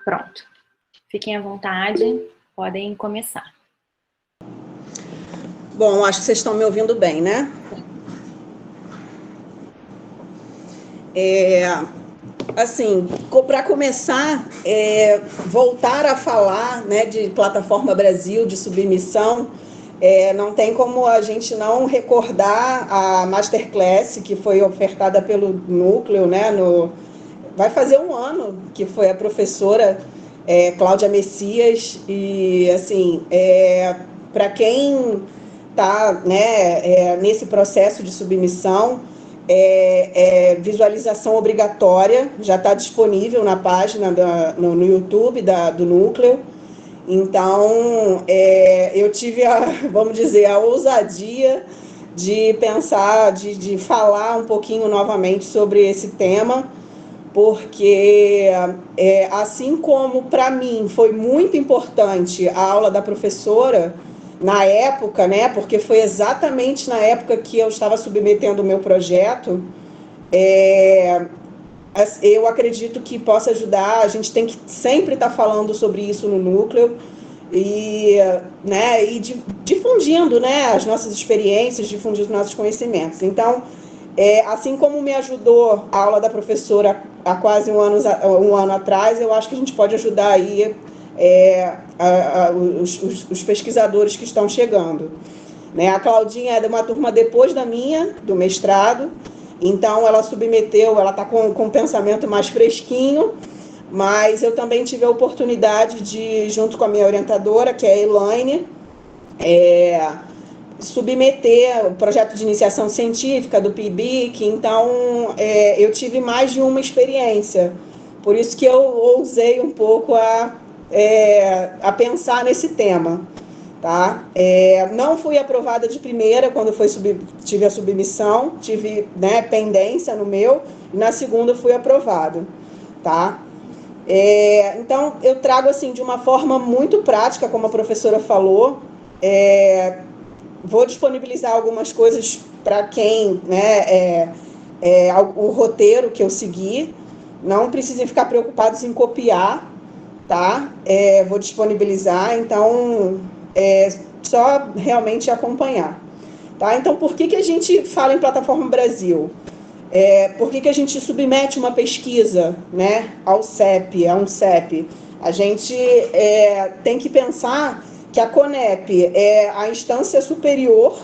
Pronto. Fiquem à vontade, podem começar. Bom, acho que vocês estão me ouvindo bem, né? Assim, para começar, voltar a falar, né, de Plataforma Brasil, de submissão, não tem como a gente não recordar a Masterclass que foi ofertada pelo Núcleo, né, vai fazer um ano que foi a professora Cláudia Messias, e assim, para quem está, né, nesse processo de submissão, visualização obrigatória, já está disponível na página no YouTube do Núcleo. Então, eu tive, vamos dizer, a ousadia de pensar, de falar um pouquinho novamente sobre esse tema, porque, assim como para mim foi muito importante a aula da professora, na época, né, porque foi exatamente na época que eu estava submetendo o meu projeto, eu acredito que possa ajudar. A gente tem que sempre estar falando sobre isso no Núcleo e, né, e difundindo, né, as nossas experiências, difundindo os nossos conhecimentos. Então, assim como me ajudou a aula da professora há quase um ano atrás, eu acho que a gente pode ajudar aí os pesquisadores que estão chegando. Né? A Claudinha é de uma turma depois da minha, do mestrado, então ela submeteu, ela está com um pensamento mais fresquinho, mas eu também tive a oportunidade de, junto com a minha orientadora, que é a Elaine, submeter o projeto de iniciação científica do PIBIC, então eu tive mais de uma experiência, por isso que eu ousei um pouco a pensar nesse tema. Tá? Não fui aprovada de primeira quando tive a submissão, tive, né, pendência no meu, e na segunda fui aprovada. Tá? Então, eu trago assim, de uma forma muito prática, como a professora falou. Vou disponibilizar algumas coisas para quem, né, o roteiro que eu segui. Não precisem ficar preocupados em copiar, tá? Vou disponibilizar, então só realmente acompanhar, tá? Então, por que a gente fala em Plataforma Brasil? Por que a gente submete uma pesquisa, né, ao CEP, a um CEP? A gente tem que pensar que a CONEP é a instância superior,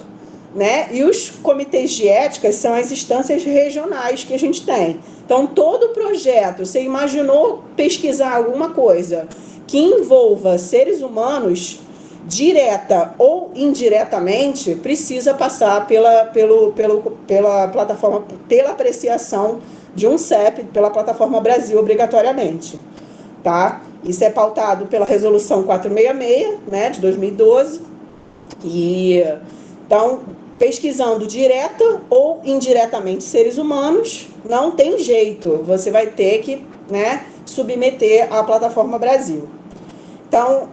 né, e os comitês de ética são as instâncias regionais que a gente tem. Então, todo projeto, você imaginou pesquisar alguma coisa que envolva seres humanos, direta ou indiretamente, precisa passar pela plataforma, pela apreciação de um CEP, pela Plataforma Brasil, obrigatoriamente. Tá? Isso é pautado pela Resolução 466, né, de 2012. Então, pesquisando direta ou indiretamente seres humanos, não tem jeito, você vai ter que, né, submeter à Plataforma Brasil. Então,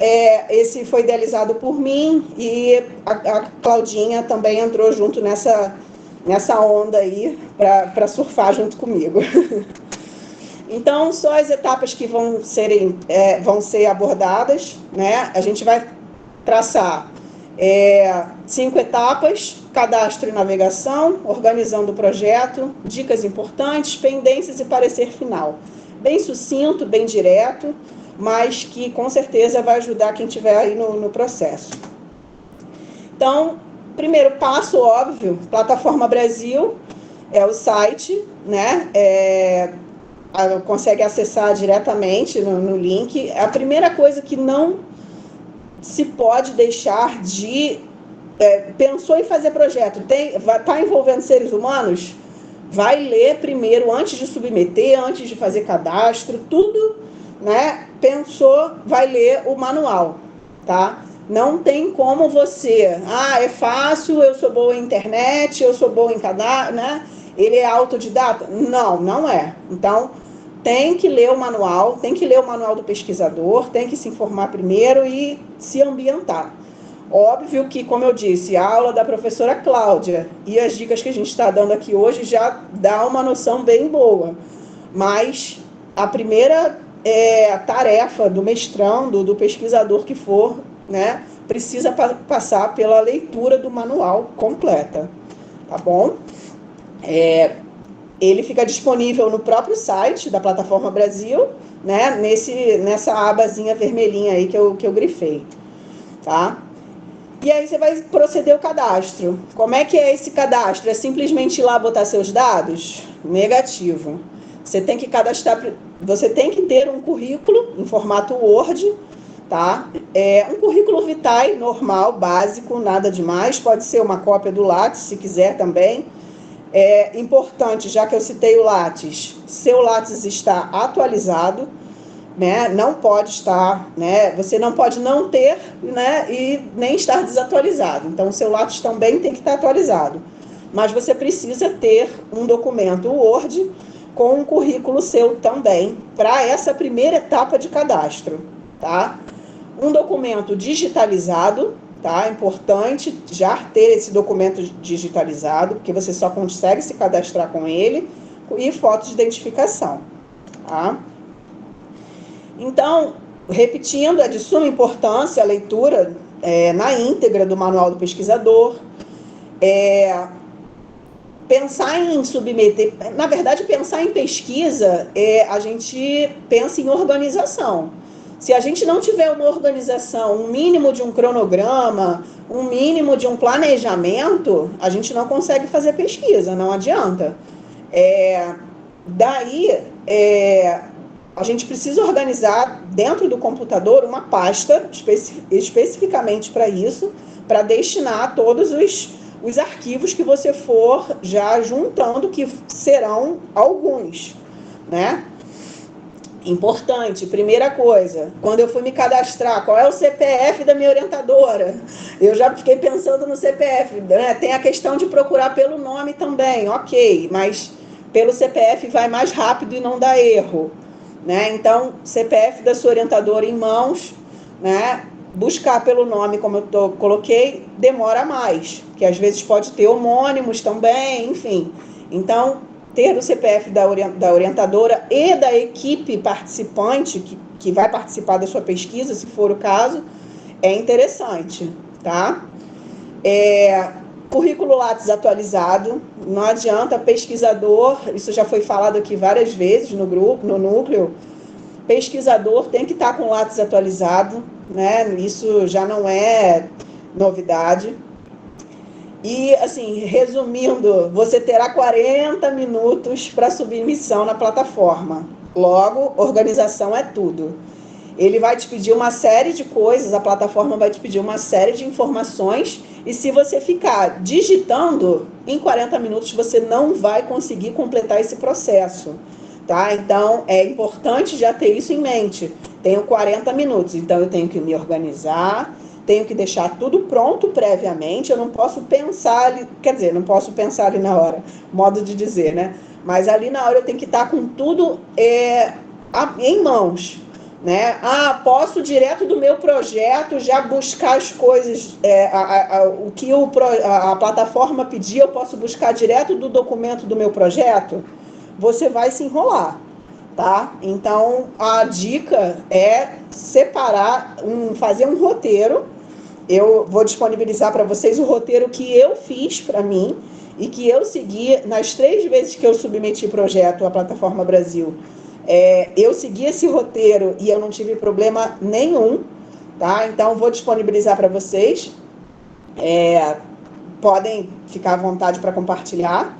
esse foi idealizado por mim, e a Claudinha também entrou junto nessa onda aí, para surfar junto comigo. Então, só as etapas que vão ser abordadas, né? A gente vai traçar 5 etapas: cadastro e navegação, organizando o projeto, dicas importantes, pendências e parecer final. Bem sucinto, bem direto, mas que com certeza vai ajudar quem estiver aí no processo. Então, primeiro passo, óbvio, Plataforma Brasil é o site, né? Consegue acessar diretamente no link. A primeira coisa que não se pode deixar de... pensou em fazer projeto, está envolvendo seres humanos? Vai ler primeiro, antes de submeter, antes de fazer cadastro, tudo, né? Pensou, vai ler o manual, tá? Não tem como você... é fácil, eu sou boa em internet, eu sou boa em cadastro, né? Ele é autodidata? Não, não é. Então, tem que ler o manual, tem que ler o manual do pesquisador, tem que se informar primeiro e se ambientar. Óbvio que, como eu disse, a aula da professora Cláudia e as dicas que a gente está dando aqui hoje já dá uma noção bem boa. Mas a primeira tarefa do mestrando, do pesquisador que for, né, precisa passar pela leitura do manual completa, tá bom? Ele fica disponível no próprio site da Plataforma Brasil, né, nessa abazinha vermelhinha aí que eu grifei, tá? E aí você vai proceder o cadastro. Como é que é esse cadastro? É simplesmente ir lá botar seus dados? Negativo. Você tem que cadastrar, você tem que ter um currículo em formato Word, tá? Um currículo vitae normal, básico, nada demais. Pode ser uma cópia do Lattes, se quiser também. É importante, já que eu citei o Lattes, seu Lattes está atualizado, né? Não pode estar, né? Você não pode não ter, né? E nem estar desatualizado. Então, o seu Lattes também tem que estar atualizado. Mas você precisa ter um documento Word com um currículo seu também, para essa primeira etapa de cadastro, tá? Um documento digitalizado, tá? Importante já ter esse documento digitalizado, porque você só consegue se cadastrar com ele, e foto de identificação, tá? Então, repetindo, é de suma importância a leitura na íntegra do Manual do Pesquisador, pensar em submeter, na verdade, pensar em pesquisa, a gente pensa em organização. Se a gente não tiver uma organização, um mínimo de um cronograma, um mínimo de um planejamento, a gente não consegue fazer pesquisa, não adianta. Daí, a gente precisa organizar dentro do computador uma pasta especificamente para isso, para destinar todos os arquivos que você for já juntando, que serão alguns, né? Importante, primeira coisa, quando eu fui me cadastrar, qual é o CPF da minha orientadora? Eu já fiquei pensando no CPF, né? Tem a questão de procurar pelo nome também, ok, mas pelo CPF vai mais rápido e não dá erro, né? Então, CPF da sua orientadora em mãos, né? Buscar pelo nome, como eu coloquei, demora mais, porque às vezes pode ter homônimos também, enfim. Então, ter o CPF da orientadora e da equipe participante, que vai participar da sua pesquisa, se for o caso, é interessante, tá? Currículo Lattes atualizado, não adianta pesquisador, isso já foi falado aqui várias vezes no grupo, no núcleo, pesquisador tem que estar com o Lattes atualizado, né? Isso já não é novidade. E, assim, resumindo, você terá 40 minutos para submissão na plataforma. Logo, organização é tudo. Ele vai te pedir uma série de coisas, a plataforma vai te pedir uma série de informações, e se você ficar digitando, em 40 minutos você não vai conseguir completar esse processo, tá? Então, é importante já ter isso em mente. Tenho 40 minutos, então eu tenho que me organizar, tenho que deixar tudo pronto previamente, eu não posso pensar ali, quer dizer, não posso pensar ali na hora, modo de dizer, né? Mas ali na hora eu tenho que estar com tudo em mãos, né? Posso direto do meu projeto já buscar as coisas, o que a plataforma pedir, eu posso buscar direto do documento do meu projeto? Você vai se enrolar, tá? Então, a dica é separar, fazer um roteiro. Eu vou disponibilizar para vocês o roteiro que eu fiz para mim e que eu segui nas 3 vezes que eu submeti projeto à Plataforma Brasil. Eu segui esse roteiro e eu não tive problema nenhum, tá? Então, vou disponibilizar para vocês. Podem ficar à vontade para compartilhar.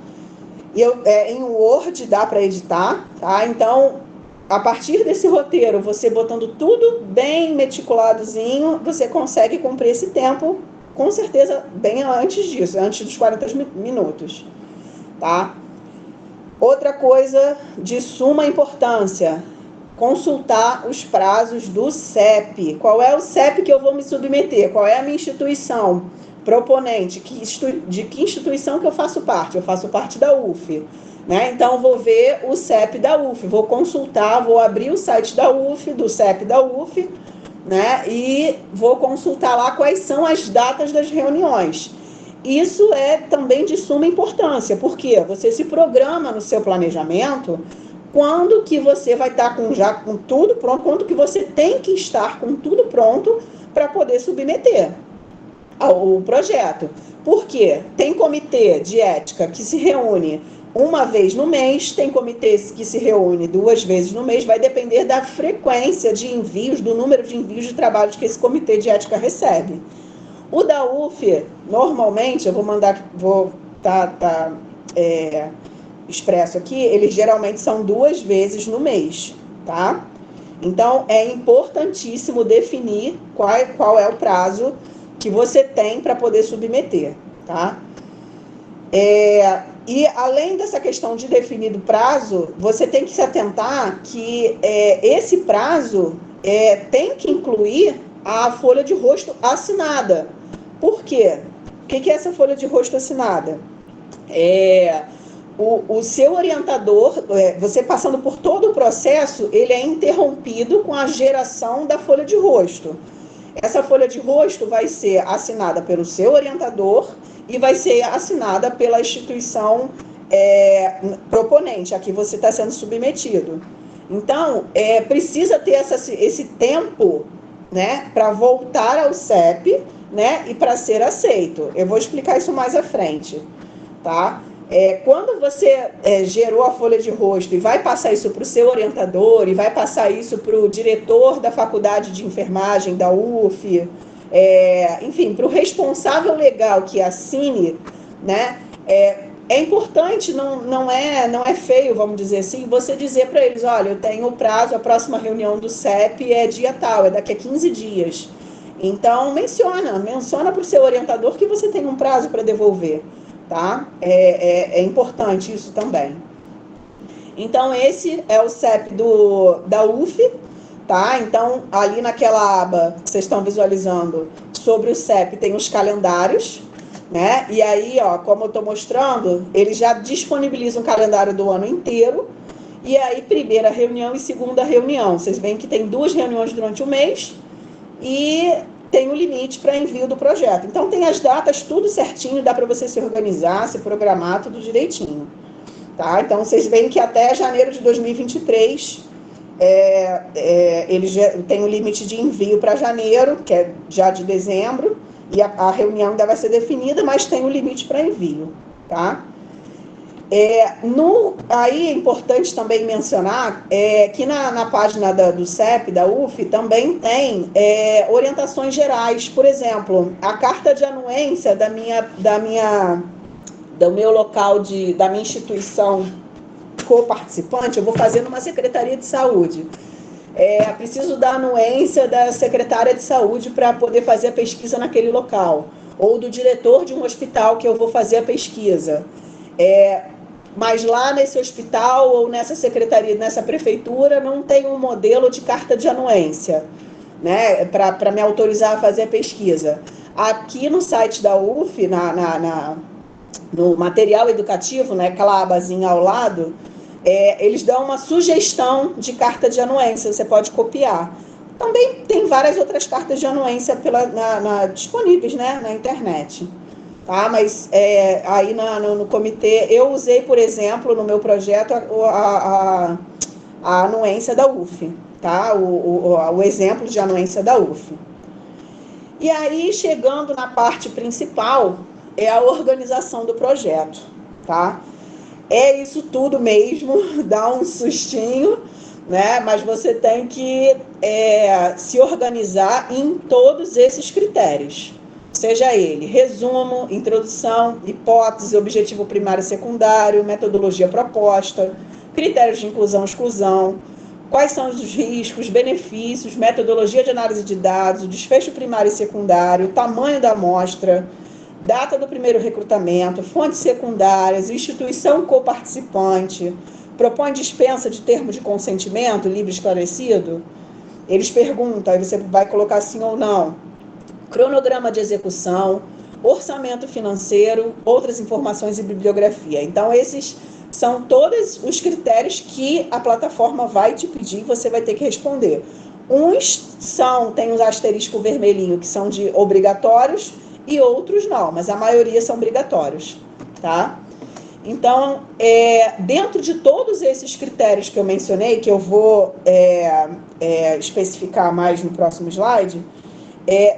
Em Word dá para editar, tá? Então, a partir desse roteiro, você botando tudo bem meticuladozinho, você consegue cumprir esse tempo, com certeza, bem antes disso, antes dos 40 minutos, tá? Outra coisa de suma importância, consultar os prazos do CEP. Qual é o CEP que eu vou me submeter? Qual é a minha instituição proponente? De que instituição que eu faço parte? Eu faço parte da UF. Né? Então, vou ver o CEP da UF, vou consultar, vou abrir o site da UF, do CEP da UF, né? E vou consultar lá quais são as datas das reuniões. Isso é também de suma importância, porque você se programa no seu planejamento quando que você vai estar já com tudo pronto, quando que você tem que estar com tudo pronto para poder submeter ao projeto. Por quê? Tem comitê de ética que se reúne uma vez no mês, tem comitês que se reúne 2 vezes no mês, vai depender da frequência de envios, do número de envios de trabalhos que esse comitê de ética recebe. O da UF, normalmente, eu vou expresso aqui, eles geralmente são 2 vezes no mês, tá? Então, é importantíssimo definir qual é o prazo que você tem para poder submeter, tá? E além dessa questão de definir o prazo, você tem que se atentar que esse prazo tem que incluir a folha de rosto assinada. Por quê? O que é essa folha de rosto assinada? O seu orientador, você passando por todo o processo, ele é interrompido com a geração da folha de rosto. Essa folha de rosto vai ser assinada pelo seu orientador e vai ser assinada pela instituição proponente, a que você está sendo submetido. Então, precisa ter esse tempo, né, para voltar ao CEP, né, e para ser aceito. Eu vou explicar isso mais à frente, tá? Quando você gerou a folha de rosto e vai passar isso para o seu orientador e vai passar isso para o diretor da faculdade de enfermagem da UF, enfim, para o responsável legal que assine, né, é importante, não é feio, vamos dizer assim, você dizer para eles, olha, eu tenho o prazo, a próxima reunião do CEP é dia tal, é daqui a 15 dias. Então, menciona para o seu orientador que você tem um prazo para devolver, tá? É importante isso também. Então, esse é o CEP da UF, tá? Então, ali naquela aba que vocês estão visualizando, sobre o CEP tem os calendários, né? E aí, ó, como eu estou mostrando, ele já disponibiliza um calendário do ano inteiro, e aí primeira reunião e segunda reunião. Vocês veem que tem 2 reuniões durante o mês, e tem um limite para envio do projeto. Então, tem as datas, tudo certinho, dá para você se organizar, se programar, tudo direitinho. Tá? Então, vocês veem que até janeiro de 2023, eles têm um limite de envio para janeiro, que é já de dezembro, e a reunião ainda vai ser definida, mas tem um limite para envio. Tá? Aí é importante também mencionar que na página do CEP, da UF, também tem orientações gerais. Por exemplo, a carta de anuência do meu local, da minha instituição co-participante, eu vou fazer numa secretaria de saúde. Preciso da anuência da secretária de saúde para poder fazer a pesquisa naquele local, ou do diretor de um hospital que eu vou fazer a pesquisa. Mas lá nesse hospital ou nessa secretaria, nessa prefeitura, não tem um modelo de carta de anuência, né, para me autorizar a fazer a pesquisa. Aqui no site da UF, no material educativo, né, aquela abazinha ao lado, eles dão uma sugestão de carta de anuência, você pode copiar. Também tem várias outras cartas de anuência disponíveis, né, na internet. Tá? Mas aí no comitê, eu usei, por exemplo, no meu projeto, a anuência da UF, tá? O exemplo de anuência da UF. E aí, chegando na parte principal, é a organização do projeto, tá? É isso tudo mesmo, dá um sustinho, né? Mas você tem que se organizar em todos esses critérios. Seja ele resumo, introdução, hipótese, objetivo primário e secundário, metodologia proposta, critérios de inclusão e exclusão, quais são os riscos, benefícios, metodologia de análise de dados, o desfecho primário e secundário, tamanho da amostra, data do primeiro recrutamento, fontes secundárias, instituição coparticipante, propõe dispensa de termo de consentimento, livre esclarecido? Eles perguntam, aí você vai colocar sim ou não. Cronograma de execução, orçamento financeiro, outras informações e bibliografia. Então, esses são todos os critérios que a plataforma vai te pedir e você vai ter que responder. Uns tem os asterisco vermelhinho, que são de obrigatórios, e outros não, mas a maioria são obrigatórios, tá? Então, dentro de todos esses critérios que eu mencionei, que eu vou especificar mais no próximo slide,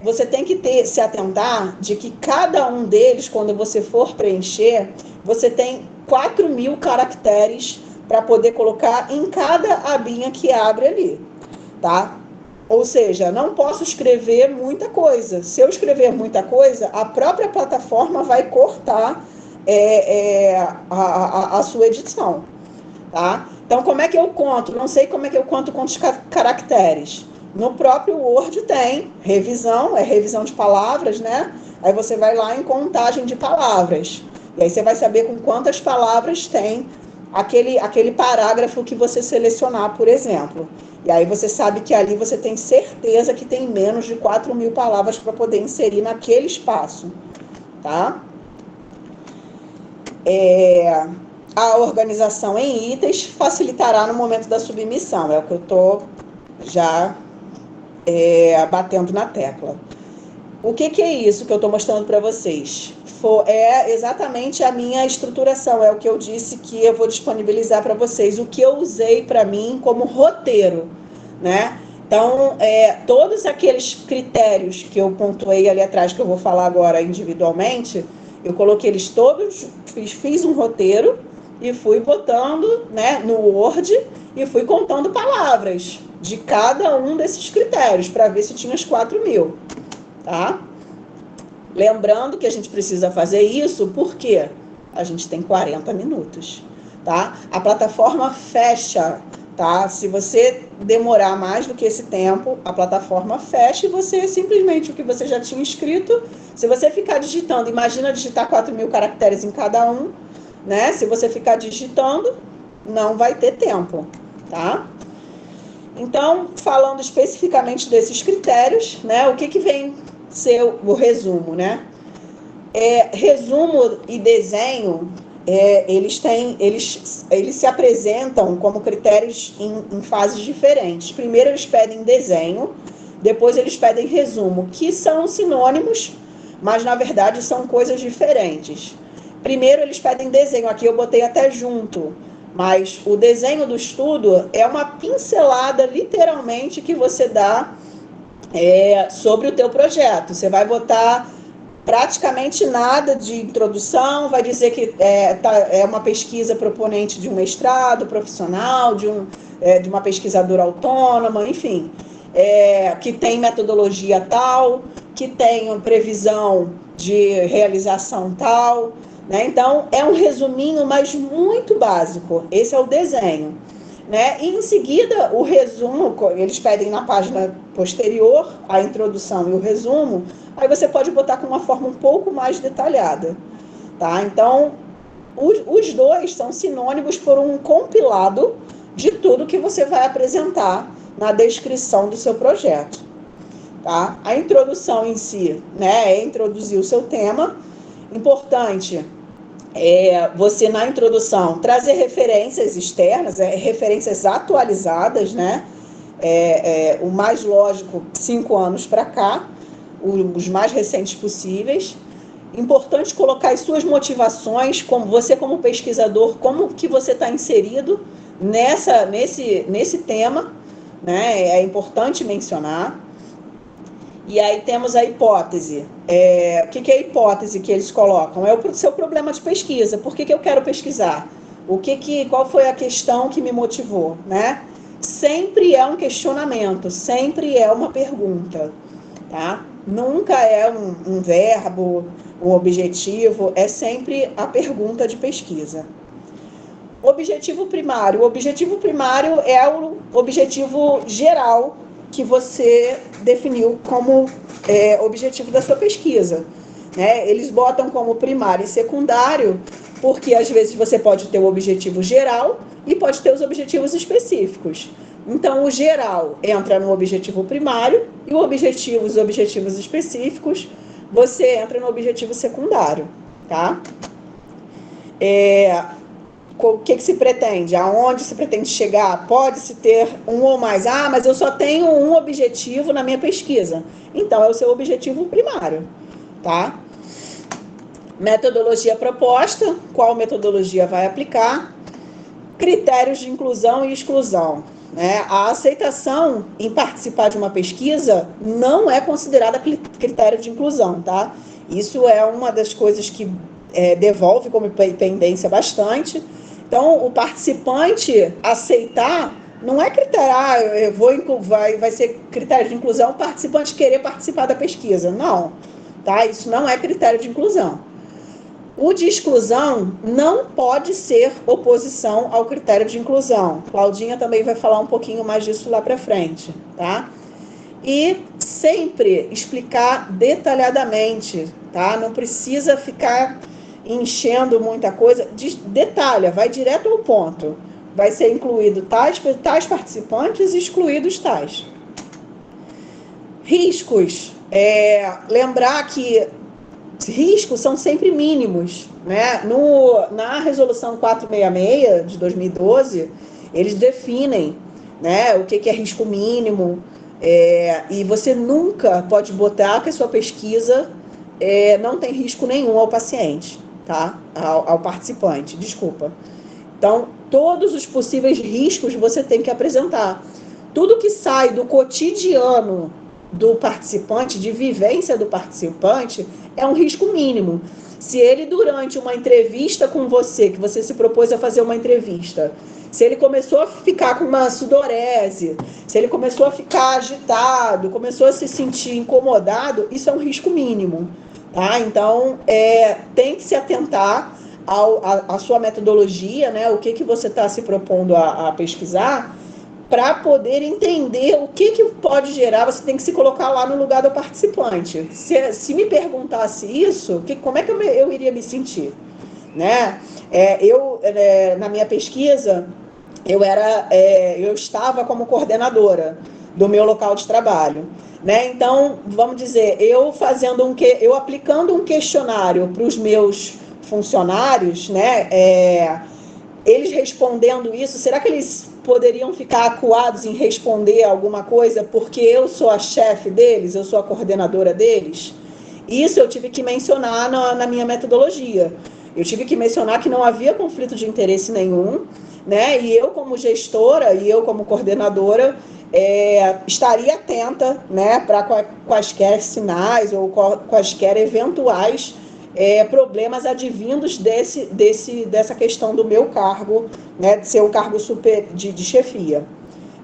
você tem que se atentar de que cada um deles, quando você for preencher, você tem 4.000 caracteres para poder colocar em cada abinha que abre ali, tá? Ou seja, não posso escrever muita coisa. Se eu escrever muita coisa, a própria plataforma vai cortar a sua edição, tá? Então, como é que eu conto? Não sei como é que eu conto quantos caracteres. No próprio Word tem revisão, revisão de palavras, né? Aí você vai lá em contagem de palavras. E aí você vai saber com quantas palavras tem aquele parágrafo que você selecionar, por exemplo. E aí você sabe que ali você tem certeza que tem menos de 4.000 palavras para poder inserir naquele espaço, tá? A organização em itens facilitará no momento da submissão, é o que eu estou já batendo na tecla. O que é isso que eu estou mostrando para vocês? É exatamente a minha estruturação, é o que eu disse que eu vou disponibilizar para vocês, o que eu usei para mim como roteiro, né? Então, todos aqueles critérios que eu pontuei ali atrás, que eu vou falar agora individualmente, eu coloquei eles todos, fiz um roteiro e fui botando, né, no Word e fui contando palavras de cada um desses critérios para ver se tinha os 4.000, tá? Lembrando que a gente precisa fazer isso porque a gente tem 40 minutos, tá? A plataforma fecha, tá? Se você demorar mais do que esse tempo, a plataforma fecha e você simplesmente o que você já tinha escrito, se você ficar digitando, imagina digitar 4.000 caracteres em cada um, né? Se você ficar digitando, não vai ter tempo, tá? Então, falando especificamente desses critérios, né? O que vem ser o resumo, né? Resumo e desenho, eles se apresentam como critérios em fases diferentes. Primeiro eles pedem desenho, depois eles pedem resumo, que são sinônimos, mas na verdade são coisas diferentes. Primeiro eles pedem desenho, aqui eu botei até junto, mas o desenho do estudo é uma pincelada, literalmente, que você dá sobre o teu projeto. Você vai botar praticamente nada de introdução, vai dizer que é uma pesquisa proponente de um mestrado profissional, de uma pesquisadora autônoma, enfim, que tem metodologia tal, que tem previsão de realização tal, né? Então, é um resuminho, mas muito básico. Esse é o desenho, né? E em seguida, o resumo, eles pedem na página posterior a introdução e o resumo, aí você pode botar com uma forma um pouco mais detalhada, tá? Então, os dois são sinônimos por um compilado de tudo que você vai apresentar na descrição do seu projeto, tá? A introdução em si, né, é introduzir o seu tema. Importante você, na introdução, trazer referências externas, referências atualizadas, né? O mais lógico, 5 anos para cá, os mais recentes possíveis. Importante colocar as suas motivações, como você como pesquisador, como que você está inserido nesse tema, né? É importante mencionar. E aí temos a hipótese. O que é a hipótese que eles colocam? É o seu problema de pesquisa. Por que eu quero pesquisar? Qual foi a questão que me motivou, né? Sempre é um questionamento, sempre é uma pergunta, tá? Nunca é um verbo, um objetivo, é sempre a pergunta de pesquisa. Objetivo primário. O objetivo primário é o objetivo geral que você definiu como objetivo da sua pesquisa, né? Eles botam como primário e secundário, porque às vezes você pode ter o objetivo geral e pode ter os objetivos específicos. Então, o geral entra no objetivo primário e os objetivos específicos, você entra no objetivo secundário, tá? O que se pretende? Aonde se pretende chegar? Pode-se ter um ou mais. Mas eu só tenho um objetivo na minha pesquisa. Então, é o seu objetivo primário, tá? Metodologia proposta, qual metodologia vai aplicar, critérios de inclusão e exclusão. Né? A aceitação em participar de uma pesquisa não é considerada critério de inclusão, tá? Isso é uma das coisas que devolve como pendência bastante. Então, o participante aceitar não é critério, vai ser critério de inclusão o participante querer participar da pesquisa. Não, tá? Isso não é critério de inclusão. O de exclusão não pode ser oposição ao critério de inclusão. Claudinha também vai falar um pouquinho mais disso lá para frente, tá? E sempre explicar detalhadamente, tá? Não precisa ficar enchendo muita coisa. Detalha, vai direto ao ponto. Vai ser incluído tais participantes e excluídos tais. Riscos. Lembrar que riscos são sempre mínimos, né? Na resolução 466 de 2012, eles definem, né, o que é risco mínimo, e você nunca pode botar que a sua pesquisa não tem risco nenhum ao paciente, tá? Ao participante, desculpa. Então, todos os possíveis riscos você tem que apresentar. Tudo que sai do cotidiano do participante, de vivência do participante, é um risco mínimo. Se ele, durante uma entrevista com você, que você se propôs a fazer uma entrevista, se ele começou a ficar com uma sudorese, se ele começou a ficar agitado, começou a se sentir incomodado, isso é um risco mínimo, tá? Então, tem que se atentar à sua metodologia, né? O que você está se propondo a pesquisar, para poder entender o que pode gerar. Você tem que se colocar lá no lugar do participante. Se me perguntasse isso, como é que eu iria me sentir? Né? Na minha pesquisa, eu estava como coordenadora do meu local de trabalho. Né? Então, vamos dizer, eu aplicando um questionário para os meus funcionários, né? Eles respondendo isso, será que eles poderiam ficar acuados em responder alguma coisa porque eu sou a chefe deles, eu sou a coordenadora deles? Isso eu tive que mencionar na minha metodologia. Eu tive que mencionar que não havia conflito de interesse nenhum, né? E eu, como gestora, e eu, como coordenadora, estaria atenta, né, para quaisquer sinais ou quaisquer eventuais problemas advindos dessa questão do meu cargo, né, de ser um cargo de chefia.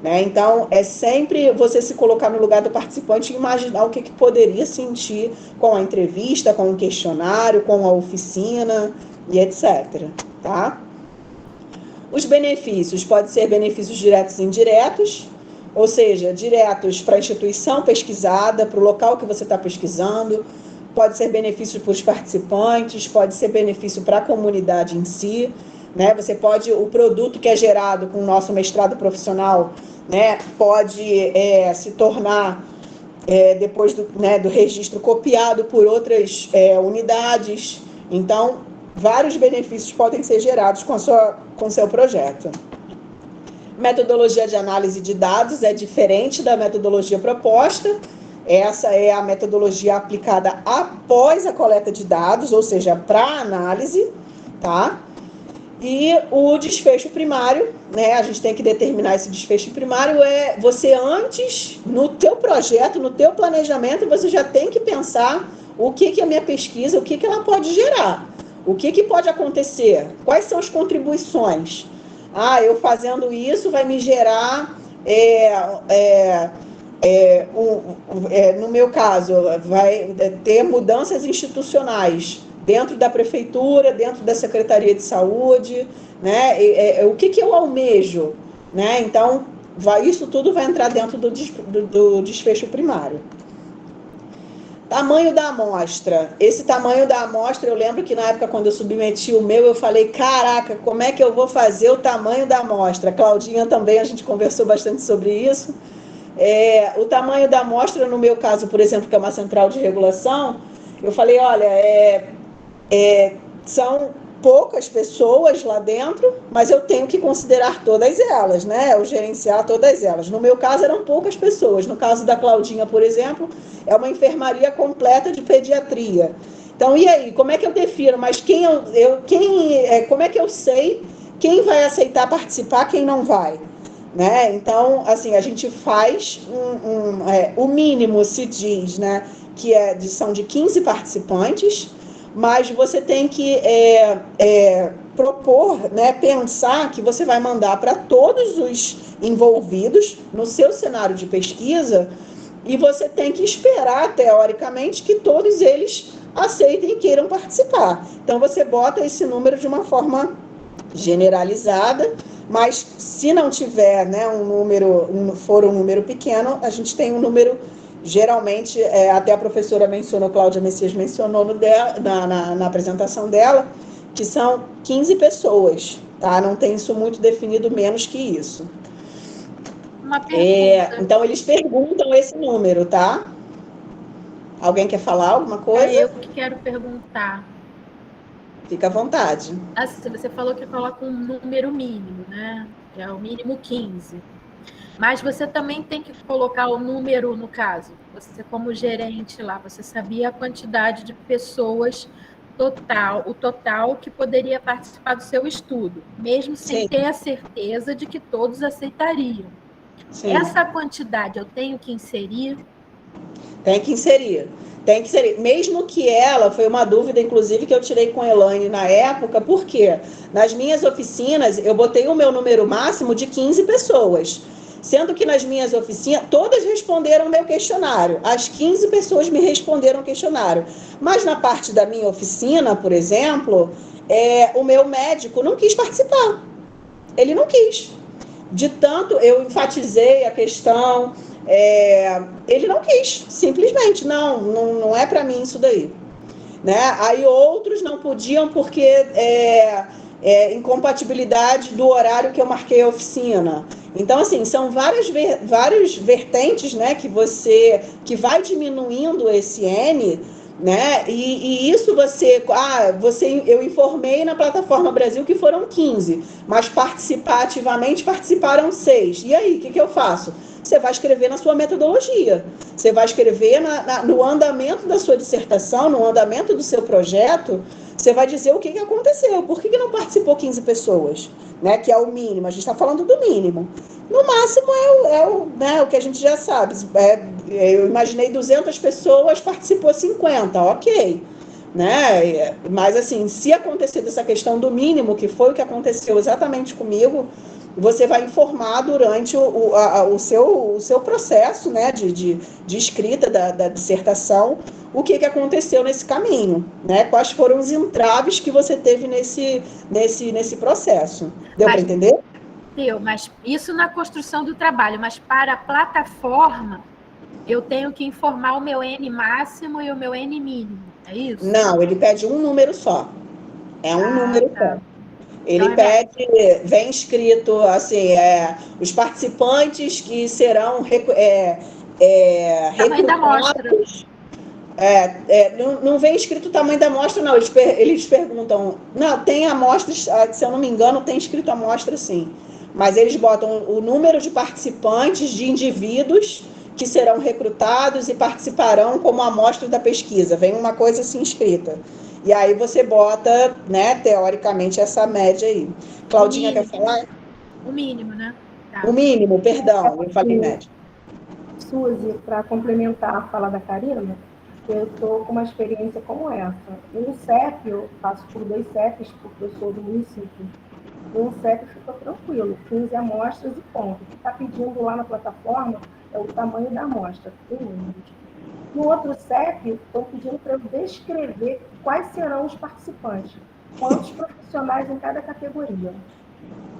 Né? Então, é sempre você se colocar no lugar do participante e imaginar o que poderia sentir com a entrevista, com o questionário, com a oficina e etc. Tá? Os benefícios podem ser benefícios diretos e indiretos, ou seja, diretos para a instituição pesquisada, para o local que você está pesquisando, pode ser benefício para os participantes, pode ser benefício para a comunidade em si, né? O produto que é gerado com o nosso mestrado profissional, né, pode se tornar, depois do registro, copiado por outras unidades. Então, vários benefícios podem ser gerados com seu projeto. Metodologia de análise de dados é diferente da metodologia proposta. Essa é a metodologia aplicada após a coleta de dados, ou seja, para análise, tá? E o desfecho primário, né? A gente tem que determinar esse desfecho primário, você antes, no teu projeto, no teu planejamento, você já tem que pensar o que a minha pesquisa, o que ela pode gerar, o que pode acontecer, quais são as contribuições. Eu fazendo isso vai me gerar... no meu caso, vai ter mudanças institucionais dentro da prefeitura, dentro da Secretaria de Saúde, né? O que eu almejo, né? Então, isso tudo vai entrar dentro do desfecho primário. Tamanho da amostra. Esse tamanho da amostra, eu lembro que na época, quando eu submeti o meu, eu falei, caraca, como é que eu vou fazer o tamanho da amostra? Claudinha também, a gente conversou bastante sobre isso. O tamanho da amostra, no meu caso, por exemplo, que é uma central de regulação, eu falei, olha, são poucas pessoas lá dentro, mas eu tenho que considerar todas elas, né? Eu gerenciar todas elas. No meu caso, eram poucas pessoas. No caso da Claudinha, por exemplo, é uma enfermaria completa de pediatria. Então, e aí, como é que eu defino? Mas como é que eu sei quem vai aceitar participar, quem não vai? Né? Então, assim, a gente faz o mínimo, se diz, né, que são de 15 participantes, mas você tem que propor, né, pensar que você vai mandar para todos os envolvidos no seu cenário de pesquisa, e você tem que esperar, teoricamente, que todos eles aceitem e queiram participar. Então, você bota esse número de uma forma generalizada, mas se não tiver, né, for um número pequeno, a gente tem um número, geralmente, até a professora mencionou, Cláudia Messias mencionou na apresentação dela, que são 15 pessoas, tá? Não tem isso muito definido, menos que isso. Uma pergunta. Então, eles perguntam esse número, tá? Alguém quer falar alguma coisa? Eu que quero perguntar. Fica à vontade. Assim, você falou que coloca um número mínimo, né? Que é o mínimo 15. Mas você também tem que colocar o número, no caso. Você, como gerente lá, você sabia a quantidade de pessoas o total que poderia participar do seu estudo, mesmo sem Sim. ter a certeza de que todos aceitariam. Sim. Essa quantidade eu tenho que inserir? Tem que inserir. Tem que inserir. Mesmo que foi uma dúvida, inclusive, que eu tirei com a Elaine na época, porque nas minhas oficinas eu botei o meu número máximo de 15 pessoas. Sendo que nas minhas oficinas, todas responderam o meu questionário. As 15 pessoas me responderam o questionário. Mas na parte da minha oficina, por exemplo, o meu médico não quis participar. Ele não quis. De tanto eu enfatizei a questão, ele não quis, simplesmente, não é para mim isso daí. Né? Aí outros não podiam porque incompatibilidade do horário que eu marquei a oficina. Então, assim, são várias vertentes, né, que vai diminuindo esse N, né? E isso eu informei na plataforma Brasil que foram 15, mas ativamente participaram 6. E aí, o que eu faço? Você vai escrever na sua metodologia, você vai escrever no andamento da sua dissertação, no andamento do seu projeto, você vai dizer o que aconteceu, por que não participou 15 pessoas, né? Que é o mínimo, a gente está falando do mínimo. No máximo né, o que a gente já sabe, eu imaginei 200 pessoas, participou 50, ok. Né? Mas assim, se acontecer dessa questão do mínimo, que foi o que aconteceu exatamente comigo, você vai informar durante o seu processo, né, de escrita da dissertação, o que aconteceu nesse caminho, né? Quais foram os entraves que você teve nesse processo. Deu para entender? Deu, mas isso na construção do trabalho, mas para a plataforma, eu tenho que informar o meu N máximo e o meu N mínimo, é isso? Não, ele pede um número só. É um número só. Ele Então, pede, vem escrito assim, os participantes que serão tamanho da amostra. Não vem escrito o tamanho da amostra, não. Eles perguntam, não, tem amostras, se eu não me engano, tem escrito amostra sim. Mas eles botam o número de participantes, de indivíduos que serão recrutados e participarão como amostra da pesquisa. Vem uma coisa assim escrita. E aí você bota, né, teoricamente, essa média aí. Claudinha, quer falar? O mínimo, né? Tá. O mínimo, perdão, eu falei média. Suzy, para complementar a fala da Karina, eu estou com uma experiência como essa. Um CEP, eu passo por 2 CEPs, porque eu sou do município. Um CEP ficou tranquilo, 15 amostras e ponto. O que está pedindo lá na plataforma é o tamanho da amostra, tem números. No outro CEP, estão pedindo para eu descrever quais serão os participantes, quantos profissionais em cada categoria.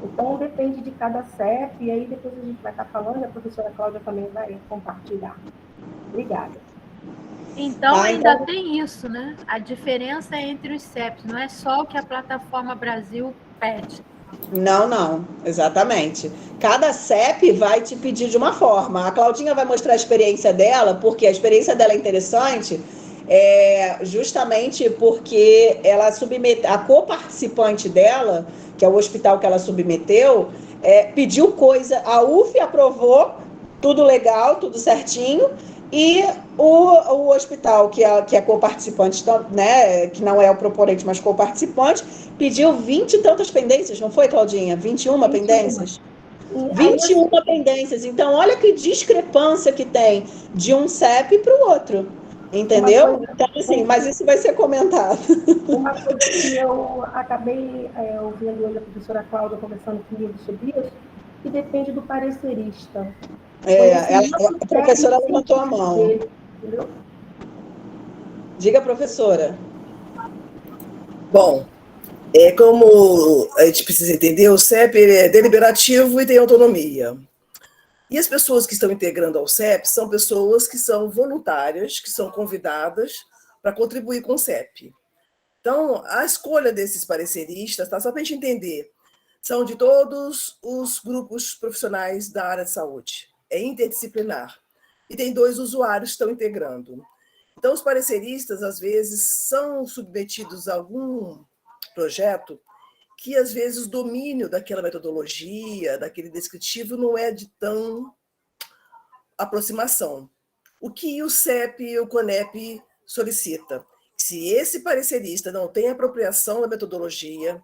Então, depende de cada CEP, e aí depois a gente vai estar falando, e a professora Cláudia também vai compartilhar. Obrigada. Então, ainda tem isso, né? A diferença entre os CEPs, não é só o que a plataforma Brasil pede. Não, exatamente. Cada CEP vai te pedir de uma forma. A Claudinha vai mostrar a experiência dela, porque a experiência dela é interessante, justamente porque ela a coparticipante dela, que é o hospital que ela submeteu, pediu coisa, a UF aprovou, tudo legal, tudo certinho, E o hospital, que é coparticipante, né, que não é o proponente, mas coparticipante, pediu 20 e tantas pendências, não foi, Claudinha? 21 pendências? 21 pendências. Então, olha que discrepância que tem de um CEP para o outro. Entendeu? Então, assim, mas isso vai ser comentado. Uma coisa que eu acabei ouvindo hoje a professora Cláudia conversando comigo sobre isso, que depende do parecerista. A professora levantou a mão. Dele, entendeu? Diga, professora. Bom, como a gente precisa entender, o CEP ele é deliberativo e tem autonomia. E as pessoas que estão integrando ao CEP são pessoas que são voluntárias, que são convidadas para contribuir com o CEP. Então, a escolha desses pareceristas, tá, só para a gente entender, são de todos os grupos profissionais da área de saúde. É interdisciplinar. E tem 2 usuários que estão integrando. Então, os pareceristas, às vezes, são submetidos a algum projeto que, às vezes, o domínio daquela metodologia, daquele descritivo, não é de tão aproximação. O que o CEP e o CONEP solicita? Se esse parecerista não tem apropriação da metodologia,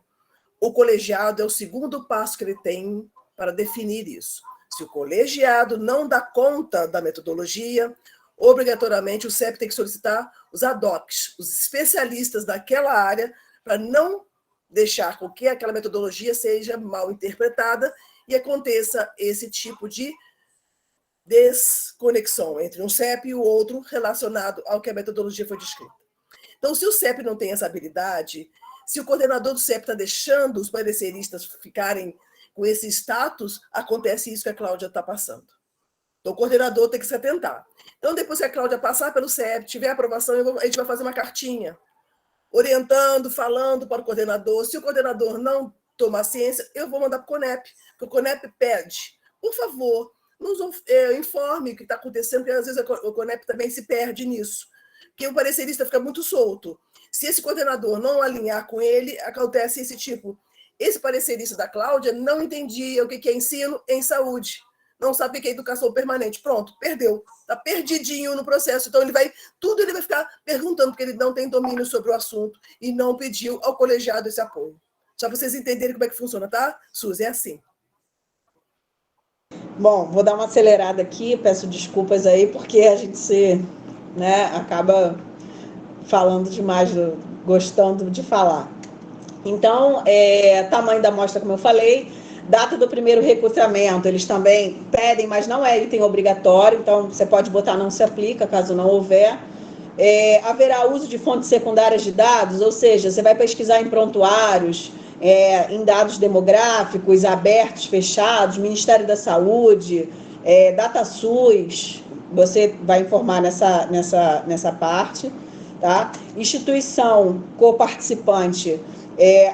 o colegiado é o segundo passo que ele tem para definir isso. Se o colegiado não dá conta da metodologia, obrigatoriamente o CEP tem que solicitar os ADOCs, os especialistas daquela área, para não deixar com que aquela metodologia seja mal interpretada e aconteça esse tipo de desconexão entre um CEP e o outro relacionado ao que a metodologia foi descrita. Então, se o CEP não tem essa habilidade, se o coordenador do CEP está deixando os pareceristas ficarem com esse status, acontece isso que a Cláudia está passando. Então, o coordenador tem que se atentar. Então, depois que a Cláudia passar pelo CEP, tiver aprovação, a gente vai fazer uma cartinha orientando, falando para o coordenador. Se o coordenador não tomar ciência, eu vou mandar para o CONEP, porque o CONEP pede, por favor, nos informe o que está acontecendo, porque às vezes o CONEP também se perde nisso, porque o parecerista fica muito solto. Se esse coordenador não alinhar com ele, acontece esse tipo. Esse parecerista da Cláudia não entendia o que é ensino em saúde, não sabe o que é educação permanente. Pronto, perdeu. Está perdidinho no processo. Então, ele vai ficar perguntando, porque ele não tem domínio sobre o assunto e não pediu ao colegiado esse apoio. Só para vocês entenderem como é que funciona, tá? Suzy, é assim. Bom, vou dar uma acelerada aqui, peço desculpas aí, porque a gente acaba falando demais, gostando de falar. Então, tamanho da amostra, como eu falei, data do primeiro recrutamento, eles também pedem, mas não é item obrigatório, então você pode botar não se aplica, caso não houver. Haverá uso de fontes secundárias de dados, ou seja, você vai pesquisar em prontuários, em dados demográficos, abertos, fechados, Ministério da Saúde, DataSUS, você vai informar nessa parte, tá? Instituição coparticipante,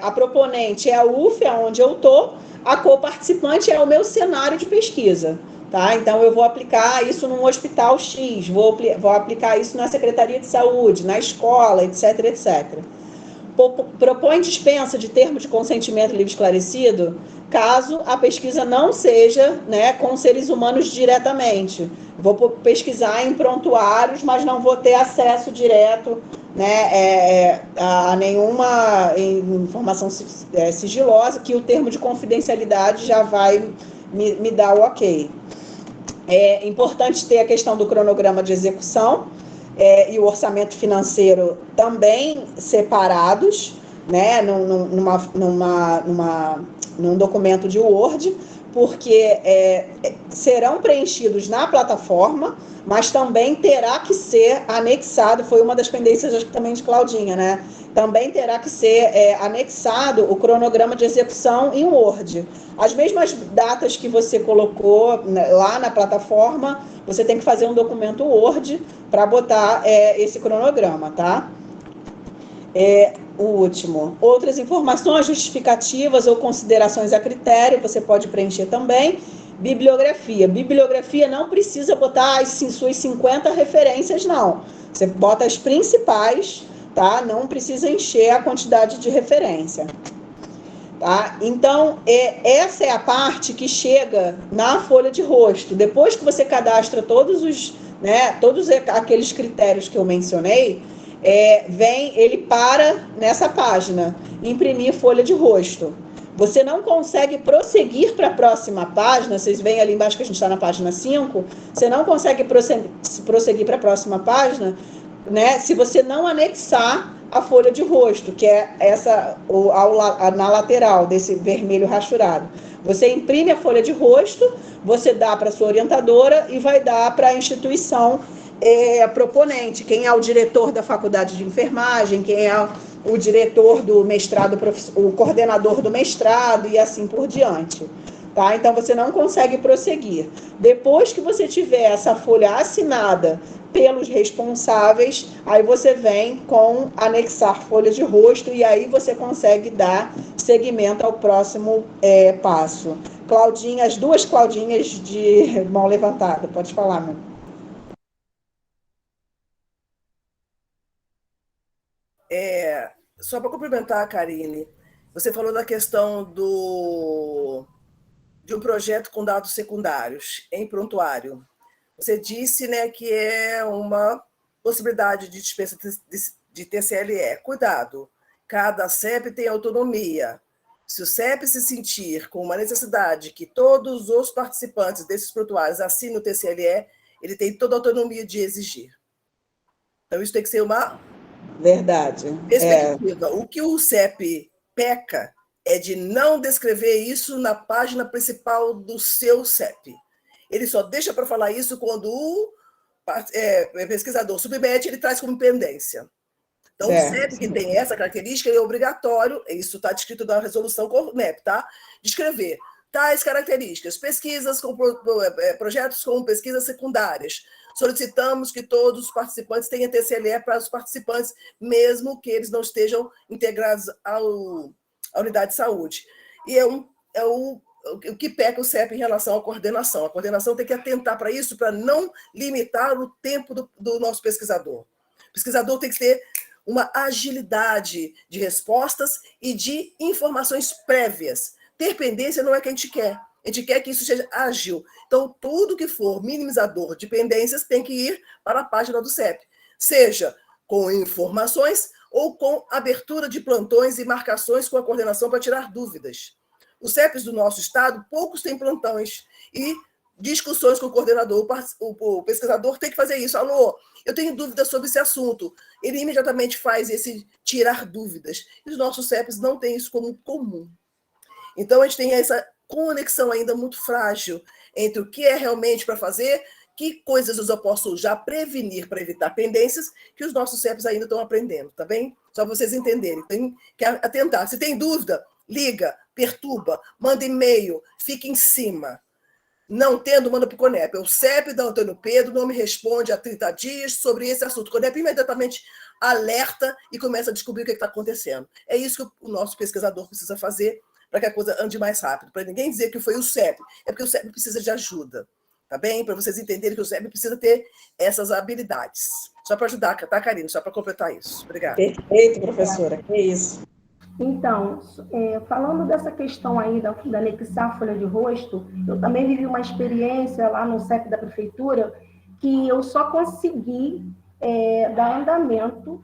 a proponente é a UF, onde eu estou, a coparticipante é o meu cenário de pesquisa, tá? Então, eu vou aplicar isso num hospital X, vou aplicar isso na Secretaria de Saúde, na escola, etc, etc. Propõe dispensa de termo de consentimento livre esclarecido, caso a pesquisa não seja, com seres humanos diretamente. Vou pesquisar em prontuários, mas não vou ter acesso direto, a nenhuma informação sigilosa, que o termo de confidencialidade já vai me dar o ok. É importante ter a questão do cronograma de execução, e o orçamento financeiro também separados, num documento de Word, porque serão preenchidos na plataforma, mas também terá que ser anexado, foi uma das pendências, acho que também de Claudinha, também terá que ser anexado o cronograma de execução em Word. As mesmas datas que você colocou lá na plataforma, você tem que fazer um documento Word para botar esse cronograma, tá? O último. Outras informações justificativas ou considerações a critério, você pode preencher também. Bibliografia. Bibliografia não precisa botar suas 50 referências, não. Você bota as principais, tá? Não precisa encher a quantidade de referência. Tá? Então, essa é a parte que chega na folha de rosto. Depois que você cadastra todos os né, todos aqueles critérios que eu mencionei, ele para nessa página, imprimir folha de rosto. Você não consegue prosseguir para a próxima página, vocês veem ali embaixo que a gente está na página 5, você não consegue prosseguir para a próxima página, né, se você não anexar a folha de rosto, que é essa na lateral desse vermelho rachurado. Você imprime a folha de rosto, você dá para a sua orientadora e vai dar para a instituição proponente, quem é o diretor da faculdade de enfermagem, quem é o diretor do mestrado, o coordenador do mestrado e assim por diante. Tá? Então, você não consegue prosseguir. Depois que você tiver essa folha assinada pelos responsáveis, aí você vem com anexar folha de rosto e aí você consegue dar seguimento ao próximo passo. Claudinha, as duas Claudinhas de mão levantada. Pode falar, meu. Só para complementar, Karine, você falou da questão de um projeto com dados secundários em prontuário. Você disse, né, que é uma possibilidade de dispensa de TCLE. Cuidado, cada CEP tem autonomia. Se o CEP se sentir com uma necessidade que todos os participantes desses prontuários assinem o TCLE, ele tem toda a autonomia de exigir. Então, isso tem que ser uma perspectiva. O que o CEP peca é de não descrever isso na página principal do seu CEP. Ele só deixa para falar isso quando o pesquisador submete, ele traz como pendência. Então, o CEP que tem essa característica, é obrigatório, isso está descrito na resolução CONEP, tá? Descrever tais características, pesquisas com projetos com pesquisas secundárias. Solicitamos que todos os participantes tenham TCLE para os participantes, mesmo que eles não estejam integrados à unidade de saúde. E o que peca o CEP em relação à coordenação. A coordenação tem que atentar para isso, para não limitar o tempo do nosso pesquisador. O pesquisador tem que ter uma agilidade de respostas e de informações prévias. Ter pendência não é o que a gente quer. A gente quer que isso seja ágil. Então, tudo que for minimizador de pendências tem que ir para a página do CEP, seja com informações ou com abertura de plantões e marcações com a coordenação para tirar dúvidas. Os CEPs do nosso estado, poucos têm plantões e discussões com o coordenador. O pesquisador tem que fazer isso. Alô, eu tenho dúvidas sobre esse assunto. Ele imediatamente faz esse tirar dúvidas. E os nossos CEPs não têm isso como comum. Então, a gente tem essa conexão ainda muito frágil entre o que é realmente para fazer, que coisas eu posso já prevenir para evitar pendências, que os nossos CEPs ainda estão aprendendo, tá bem? Só para vocês entenderem. Tem que atentar. Se tem dúvida, liga, perturba, manda e-mail, fica em cima. Não tendo, manda para o CONEP. O CEP da Antônio Pedro não me responde há 30 dias sobre esse assunto. O CONEP imediatamente alerta e começa a descobrir o que está acontecendo. É isso que o nosso pesquisador precisa fazer para que a coisa ande mais rápido. Para ninguém dizer que foi o CEP. É porque o CEP precisa de ajuda. Tá bem? Para vocês entenderem que o CEP precisa ter essas habilidades. Só para ajudar, tá, Karine? Só para completar isso. Obrigada. Perfeito, professora. É isso. Então, falando dessa questão aí da anexar a folha de rosto, eu também vivi uma experiência lá no CEP da prefeitura que eu só consegui dar andamento,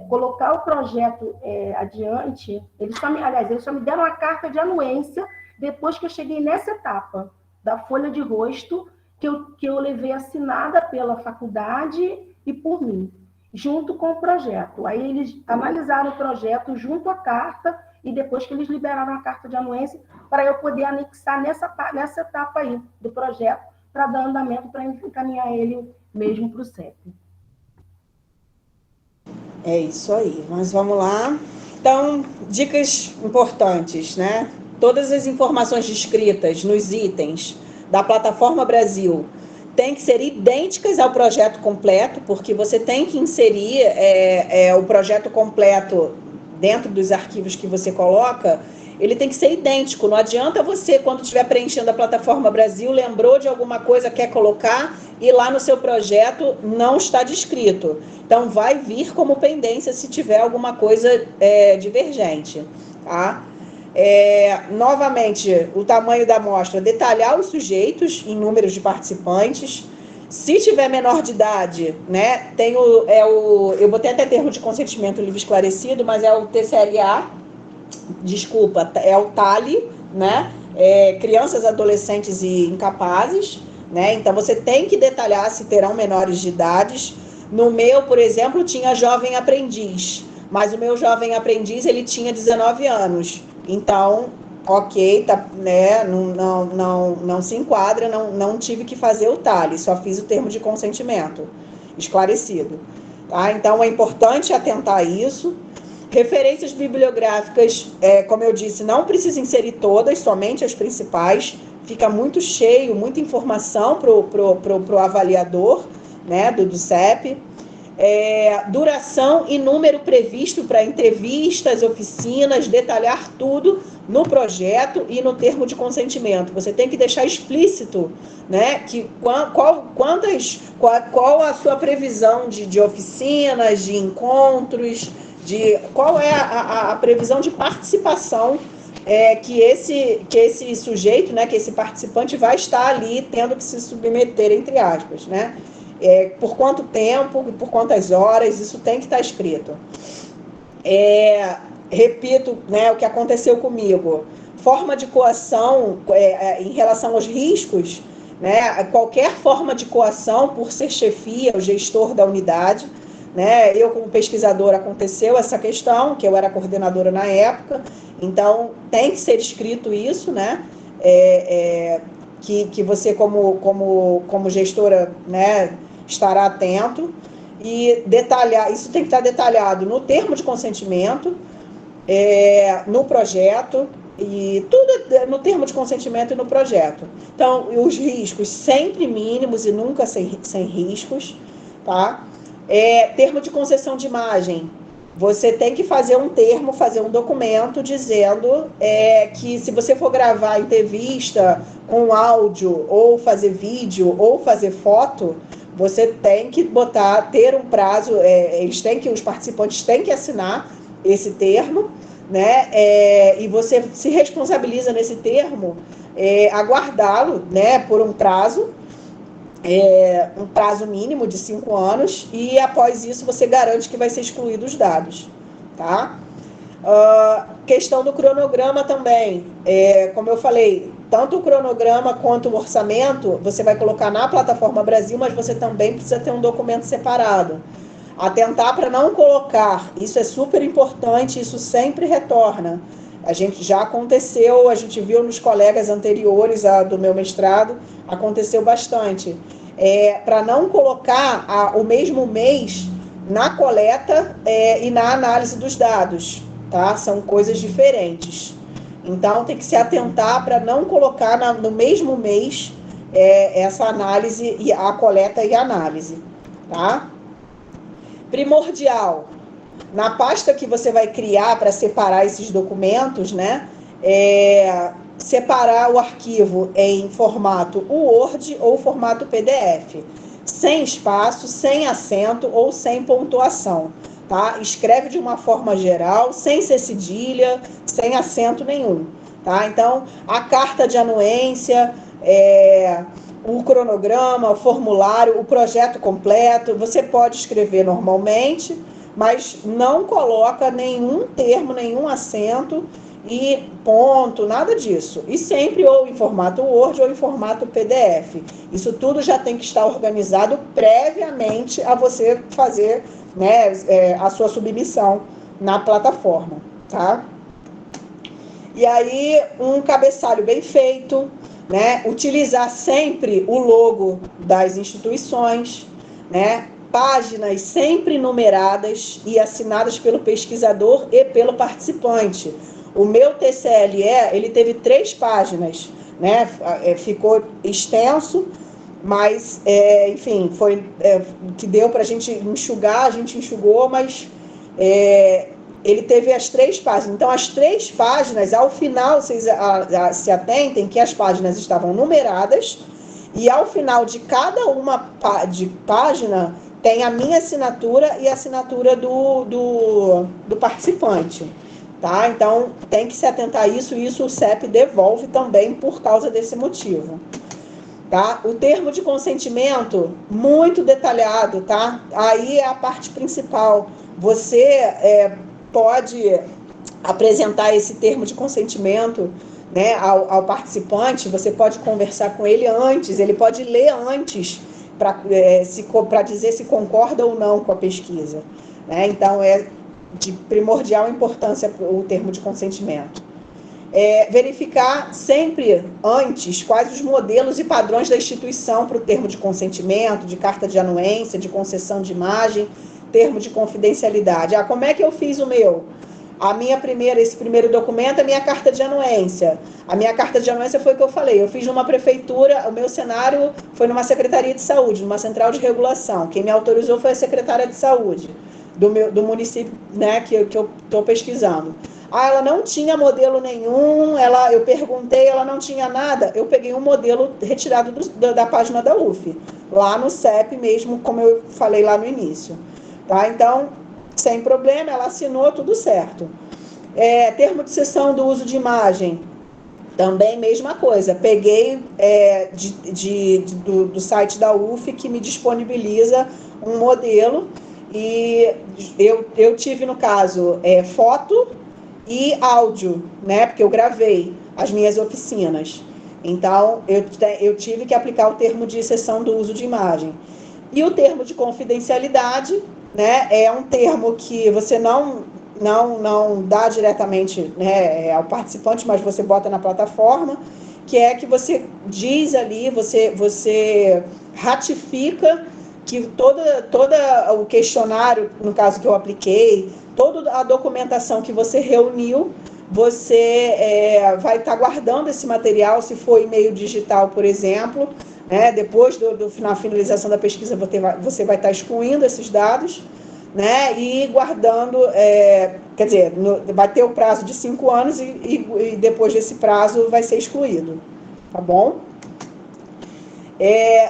colocar o projeto adiante. Eles só me deram uma carta de anuência depois que eu cheguei nessa etapa da folha de rosto, que eu levei assinada pela faculdade e por mim, junto com o projeto. Aí eles analisaram o projeto junto à carta e depois que eles liberaram a carta de anuência para eu poder anexar nessa etapa aí do projeto para dar andamento, para encaminhar ele mesmo para o CEP. É isso aí, mas vamos lá. Então, dicas importantes, né? Todas as informações descritas nos itens da Plataforma Brasil têm que ser idênticas ao projeto completo, porque você tem que inserir o projeto completo dentro dos arquivos que você coloca, ele tem que ser idêntico. Não adianta você, quando estiver preenchendo a Plataforma Brasil, lembrou de alguma coisa, quer colocar, e lá no seu projeto não está descrito. Então, vai vir como pendência se tiver alguma coisa divergente, tá? Novamente, o tamanho da amostra, detalhar os sujeitos em números de participantes, Se tiver menor de idade, né, eu botei até termo de consentimento livre esclarecido, mas é o TCLA, desculpa, é o TALI, né, crianças, adolescentes e incapazes, né, então você tem que detalhar se terão menores de idade. No meu, por exemplo, tinha jovem aprendiz, mas o meu jovem aprendiz, ele tinha 19 anos, então, ok, tá, né, não se enquadra, não tive que fazer o TALI, só fiz o termo de consentimento esclarecido, tá? Então, é importante atentar a isso. Referências bibliográficas, como eu disse, não precisa inserir todas, somente as principais, fica muito cheio, muita informação pro avaliador, né, do CEP. Duração e número previsto para entrevistas, oficinas, detalhar tudo no projeto e no termo de consentimento. Você tem que deixar explícito, né, que qual a sua previsão de oficinas, de encontros, qual é a previsão de participação que esse sujeito, né, que esse participante vai estar ali tendo que se submeter, entre aspas, né? Por quanto tempo, por quantas horas, isso tem que estar escrito. Repito, né, o que aconteceu comigo. Forma de coação em relação aos riscos, né, qualquer forma de coação, por ser chefia, o gestor da unidade, né, eu como pesquisadora aconteceu essa questão, que eu era coordenadora na época, então tem que ser escrito isso, né, que você como gestora, né, estará atento, e detalhar, isso tem que estar detalhado no termo de consentimento, no projeto, e tudo no termo de consentimento e no projeto. Então, os riscos sempre mínimos e nunca sem riscos, tá? Termo de concessão de imagem. Você tem que fazer um termo, fazer um documento dizendo que se você for gravar entrevista com áudio, ou fazer vídeo, ou fazer foto, você tem que ter um prazo, os participantes têm que assinar esse termo, né? E você se responsabiliza nesse termo, aguardá-lo, né, por um prazo mínimo de 5 anos, e após isso você garante que vai ser excluído os dados, tá? Questão do cronograma também, como eu falei, tanto o cronograma quanto o orçamento, você vai colocar na plataforma Brasil, mas você também precisa ter um documento separado. Atentar para não colocar, isso é super importante, isso sempre retorna. A gente já aconteceu, a gente viu nos colegas anteriores do meu mestrado, aconteceu bastante. Para não colocar o mesmo mês na coleta e na análise dos dados, tá? São coisas diferentes. Então, tem que se atentar para não colocar no mesmo mês essa análise, e a coleta e a análise, tá? Primordial, na pasta que você vai criar para separar esses documentos, né? Separar o arquivo em formato Word ou formato PDF, sem espaço, sem acento ou sem pontuação, tá? Escreve de uma forma geral, sem ser cedilha, sem acento nenhum, tá? Então, a carta de anuência, o cronograma, o formulário, o projeto completo, você pode escrever normalmente, mas não coloca nenhum termo, nenhum acento e ponto, nada disso. E sempre ou em formato Word ou em formato PDF. Isso tudo já tem que estar organizado previamente a você fazer, né, a sua submissão na plataforma, tá? E aí, um cabeçalho bem feito, né? Utilizar sempre o logo das instituições, né? Páginas sempre numeradas e assinadas pelo pesquisador e pelo participante. O meu TCLE, ele teve 3 páginas, né? Ficou extenso, mas, enfim, foi que deu para a gente enxugar, a gente enxugou, mas ele teve as 3 páginas. Então, as 3 páginas, ao final, vocês se atentem que as páginas estavam numeradas, e ao final de cada uma página tem a minha assinatura e a assinatura do participante, tá? Então, tem que se atentar a isso, e isso o CEP devolve também por causa desse motivo. tá? O termo de consentimento, muito detalhado, tá? Aí é a parte principal. Você pode apresentar esse termo de consentimento, né, ao participante, você pode conversar com ele antes, ele pode ler antes para dizer se concorda ou não com a pesquisa, né? Então, é de primordial importância o termo de consentimento. Verificar sempre antes quais os modelos e padrões da instituição para o termo de consentimento, de carta de anuência, de concessão de imagem, termo de confidencialidade. Como é que eu fiz o meu? Esse primeiro documento é a minha carta de anuência. A minha carta de anuência foi o que eu falei. Eu fiz numa prefeitura, o meu cenário foi numa secretaria de saúde, numa central de regulação. Quem me autorizou foi a secretária de saúde do município, né, que eu estou pesquisando. Ela não tinha modelo nenhum, eu perguntei, ela não tinha nada. Eu peguei um modelo retirado da página da UF, lá no CEP mesmo, como eu falei lá no início. Tá? Então, sem problema, ela assinou, tudo certo. Termo de cessão do uso de imagem, também mesma coisa. Peguei do site da UF, que me disponibiliza um modelo, e eu tive, no caso, foto e áudio, né? Porque eu gravei as minhas oficinas. Então, eu tive que aplicar o termo de cessão do uso de imagem. E o termo de confidencialidade, né, é um termo que você não dá diretamente, né, ao participante, mas você bota na plataforma, que é que você diz ali, você ratifica que todo o questionário, no caso que eu apliquei, toda a documentação que você reuniu, você vai estar guardando esse material, se for e-mail digital, por exemplo, né? Depois na finalização da pesquisa, você vai estar excluindo esses dados, né? E guardando, quer dizer, vai ter o prazo de 5 anos e depois desse prazo vai ser excluído, tá bom?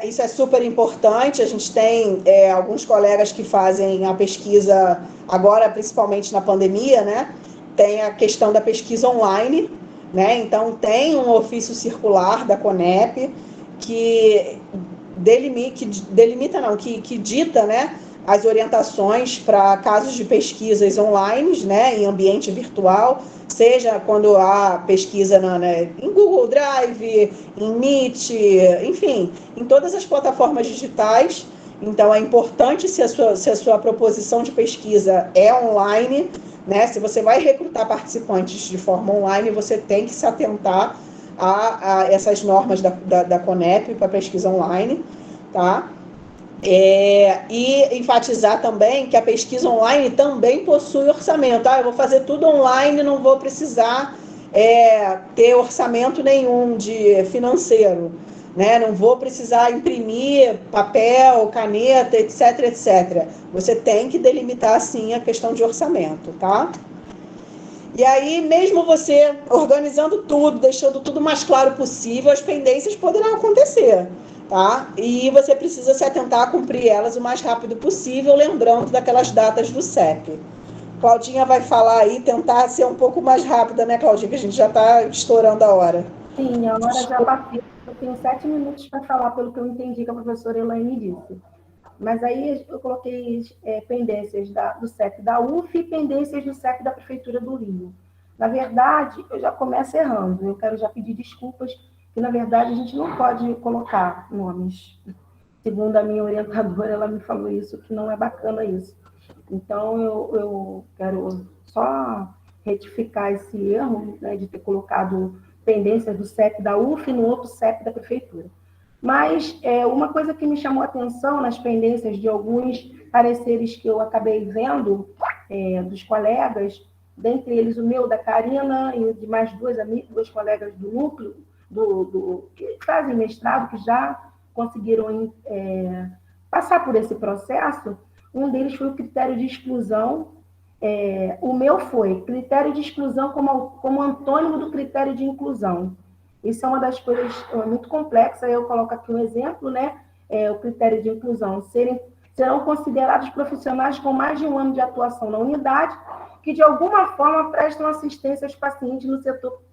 Isso é super importante. A gente tem alguns colegas que fazem a pesquisa agora, principalmente na pandemia, né? Tem a questão da pesquisa online, né? Então, tem um ofício circular da CONEP que dita, né, as orientações para casos de pesquisas online, né, em ambiente virtual, seja quando há pesquisa em Google Drive, em Meet, enfim, em todas as plataformas digitais. Então, é importante, se a sua proposição de pesquisa é online, né, se você vai recrutar participantes de forma online, você tem que se atentar a essas normas da CONEP para pesquisa online, tá? E enfatizar também que a pesquisa online também possui orçamento. Eu vou fazer tudo online, não vou precisar ter orçamento nenhum financeiro, né? Não vou precisar imprimir papel, caneta, etc, etc. Você tem que delimitar, sim, a questão de orçamento, tá? E aí, mesmo você organizando tudo, deixando tudo mais claro possível, as pendências poderão acontecer, tá? E você precisa se atentar a cumprir elas o mais rápido possível, lembrando daquelas datas do CEP. Claudinha vai falar aí, tentar ser um pouco mais rápida, né, Claudinha? Que a gente já está estourando a hora. Sim, a hora já bateu. Eu tenho 7 minutos para falar, pelo que eu entendi que a professora Elaine disse. Mas aí eu coloquei pendências do CEP da UF e pendências do CEP da Prefeitura do Rio. Na verdade, eu já começo errando. Eu quero já pedir desculpas, que, na verdade, a gente não pode colocar nomes. Segundo a minha orientadora, ela me falou isso, que não é bacana isso. Então, eu quero só retificar esse erro, né, de ter colocado pendências do CEP da UF e no outro CEP da Prefeitura. Mas uma coisa que me chamou a atenção nas pendências de alguns pareceres que eu acabei vendo dos colegas, dentre eles o meu, da Karina, e de mais duas colegas do núcleo, que fazem mestrado, que já conseguiram passar por esse processo. Um deles foi o critério de exclusão. O meu foi critério de exclusão como antônimo do critério de inclusão. Isso é uma das coisas muito complexas. Eu coloco aqui um exemplo, né? O critério de inclusão. Serão considerados profissionais com mais de 1 ano de atuação na unidade, que de alguma forma prestam assistência aos pacientes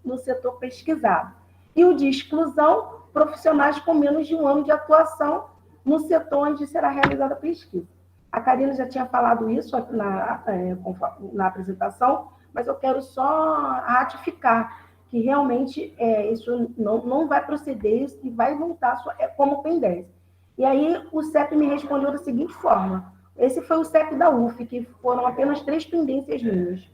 no setor pesquisado. E o de exclusão, profissionais com menos de 1 ano de atuação no setor onde será realizada a pesquisa. A Karina já tinha falado isso aqui na apresentação, mas eu quero só ratificar que realmente isso não vai proceder e vai voltar como pendência. E aí o CEP me respondeu da seguinte forma: esse foi o CEP da UF, que foram apenas 3 pendências minhas.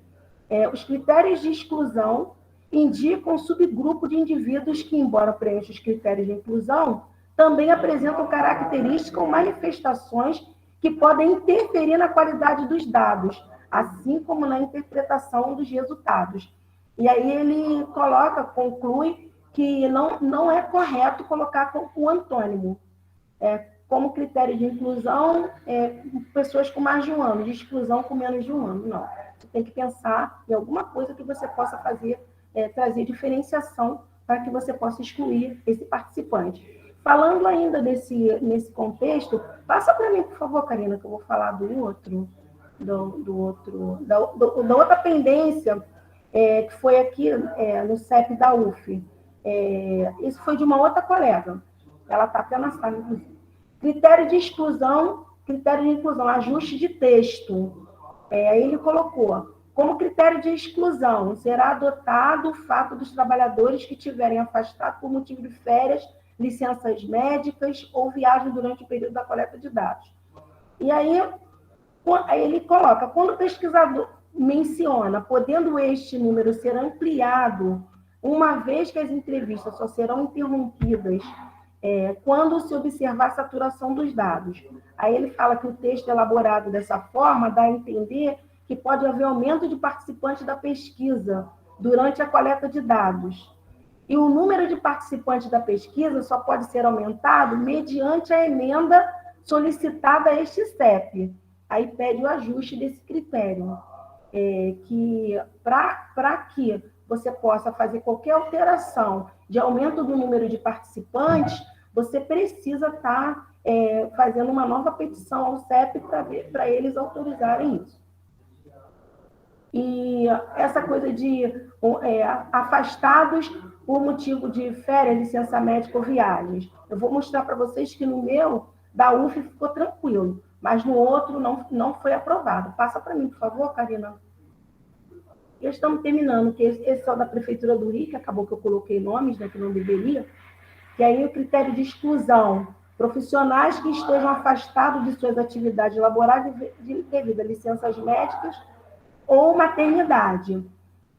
Os critérios de exclusão indicam um subgrupo de indivíduos que, embora preencham os critérios de inclusão, também apresentam características ou manifestações que podem interferir na qualidade dos dados, assim como na interpretação dos resultados. E aí ele conclui que não é correto colocar o antônimo. Como critério de inclusão, pessoas com mais de 1 ano, de exclusão com menos de 1 ano. Não. Você tem que pensar em alguma coisa que você possa fazer, trazer diferenciação para que você possa excluir esse participante. Falando ainda nesse contexto, passa para mim, por favor, Karina, que eu vou falar da outra pendência, que foi aqui no CEP da UF. Isso foi de uma outra colega. Ela está até na sala, inclusive. Critério de inclusão, ajuste de texto. Aí ele colocou: como critério de exclusão, será adotado o fato dos trabalhadores que tiverem afastado por motivo de férias, licenças médicas ou viagem durante o período da coleta de dados. E aí ele coloca: quando o pesquisador menciona, podendo este número ser ampliado, uma vez que as entrevistas só serão interrompidas quando se observar a saturação dos dados. Aí ele fala que o texto elaborado dessa forma dá a entender que pode haver aumento de participantes da pesquisa durante a coleta de dados. E o número de participantes da pesquisa só pode ser aumentado mediante a emenda solicitada a este CEP. Aí pede o ajuste desse critério, que para que você possa fazer qualquer alteração de aumento do número de participantes, você precisa estar fazendo uma nova petição ao CEP para eles autorizarem isso. E essa coisa de afastados por motivo de férias, licença médica ou viagens. Eu vou mostrar para vocês que no meu, da UF, ficou tranquilo, mas no outro não foi aprovado. Passa para mim, por favor, Karina. E estamos terminando, que esse é o da Prefeitura do Rio, que acabou que eu coloquei nomes, né, que não deveria, que aí o critério de exclusão, profissionais que estejam afastados de suas atividades laborais devido a licenças médicas ou maternidade.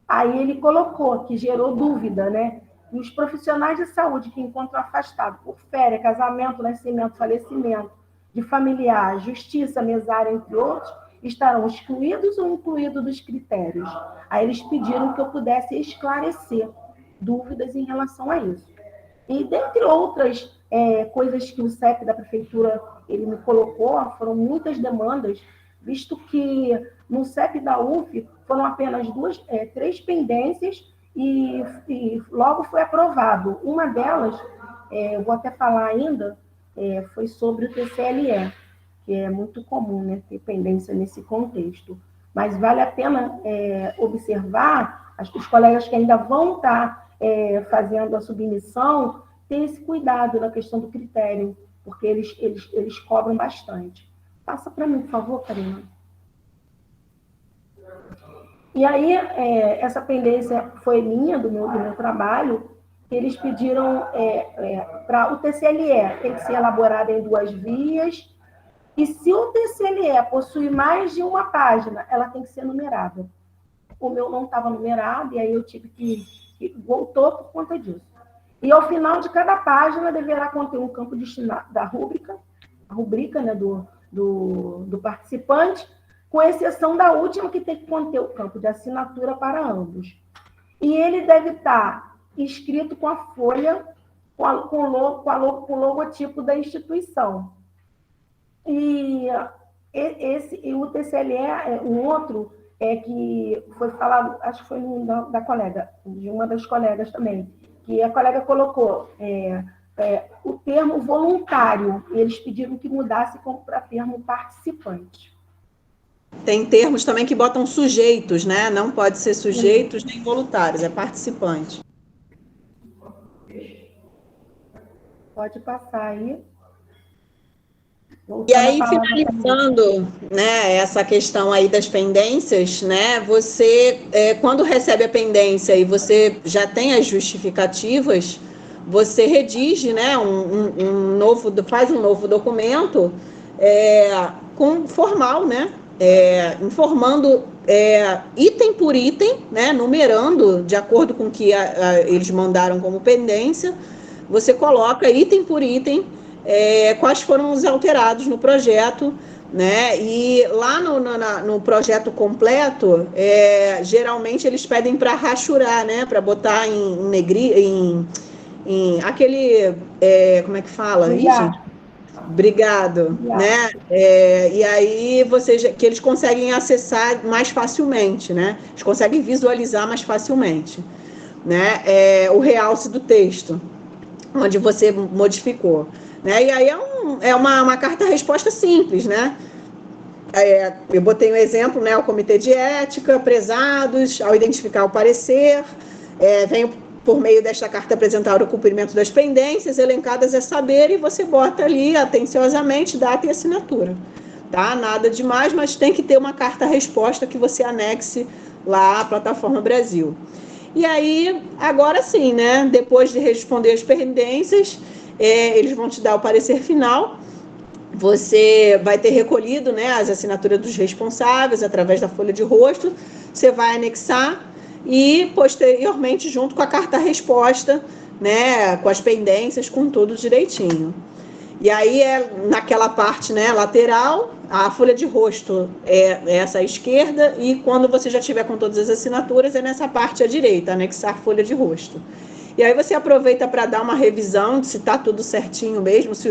Aí ele colocou, que gerou dúvida, né? E os profissionais de saúde que encontram afastados por férias, casamento, nascimento, falecimento de familiar, justiça, mesária, entre outros, estarão excluídos ou incluídos dos critérios. Aí eles pediram que eu pudesse esclarecer dúvidas em relação a isso. E, dentre outras coisas que o CEP da Prefeitura ele me colocou, foram muitas demandas, visto que no CEP da UF foram apenas 3 pendências e logo foi aprovado. Uma delas, eu vou até falar ainda, foi sobre o TCLE, que é muito comum, né, ter pendência nesse contexto. Mas vale a pena observar, os colegas que ainda vão estar fazendo a submissão, ter esse cuidado na questão do critério, porque eles cobram bastante. Passa para mim, por favor, Karina. E aí, essa pendência foi minha, do meu trabalho, que eles pediram para o TCLE, tem que ser elaborado em 2 vias, e se o TCLE possui mais de uma página, ela tem que ser numerada. O meu não estava numerado, e aí eu tive que voltou por conta disso. E ao final de cada página deverá conter um campo destinado da rubrica, a rubrica, né, do participante, com exceção da última, que tem que conter o campo de assinatura para ambos. E ele deve estar escrito com a folha, com o logotipo da instituição. E o TCLE, um outro, que foi falado, acho que foi da colega, de uma das colegas também, que a colega colocou o termo voluntário, e eles pediram que mudasse para termo participante. Tem termos também que botam sujeitos, né? Não pode ser sujeitos nem voluntários, é participante. Pode passar aí. E Voltando aí, a palavra finalizando, né, essa questão aí das pendências, né, você, quando recebe a pendência e você já tem as justificativas, você redige, né, faz um novo documento formal, né, informando item por item, né, numerando de acordo com o que eles mandaram como pendência, você coloca item por item quais foram os alterados no projeto, né? E lá no projeto completo, geralmente eles pedem para rachurar, né? Para botar em aquele, como é que fala? Ih, gente, obrigado, né? E aí que eles conseguem acessar mais facilmente, né? Eles conseguem visualizar mais facilmente, né? O realce do texto, onde você modificou, né? E aí é uma carta-resposta simples, né? Eu botei um exemplo, né? O Comitê de Ética, prezados, ao identificar o parecer, venho por meio desta carta apresentar o cumprimento das pendências, elencadas a saber, e você bota ali atenciosamente data e assinatura, tá? Nada demais, mas tem que ter uma carta-resposta que você anexe lá à Plataforma Brasil. E aí, agora sim, né? Depois de responder as pendências, eles vão te dar o parecer final. Você vai ter recolhido, né, as assinaturas dos responsáveis através da folha de rosto. Você vai anexar e, posteriormente, junto com a carta-resposta, né, com as pendências, com tudo direitinho. E aí naquela parte, né, lateral, a folha de rosto é essa à esquerda, e quando você já tiver com todas as assinaturas, é nessa parte à direita, anexar folha de rosto. E aí você aproveita para dar uma revisão se está tudo certinho mesmo, se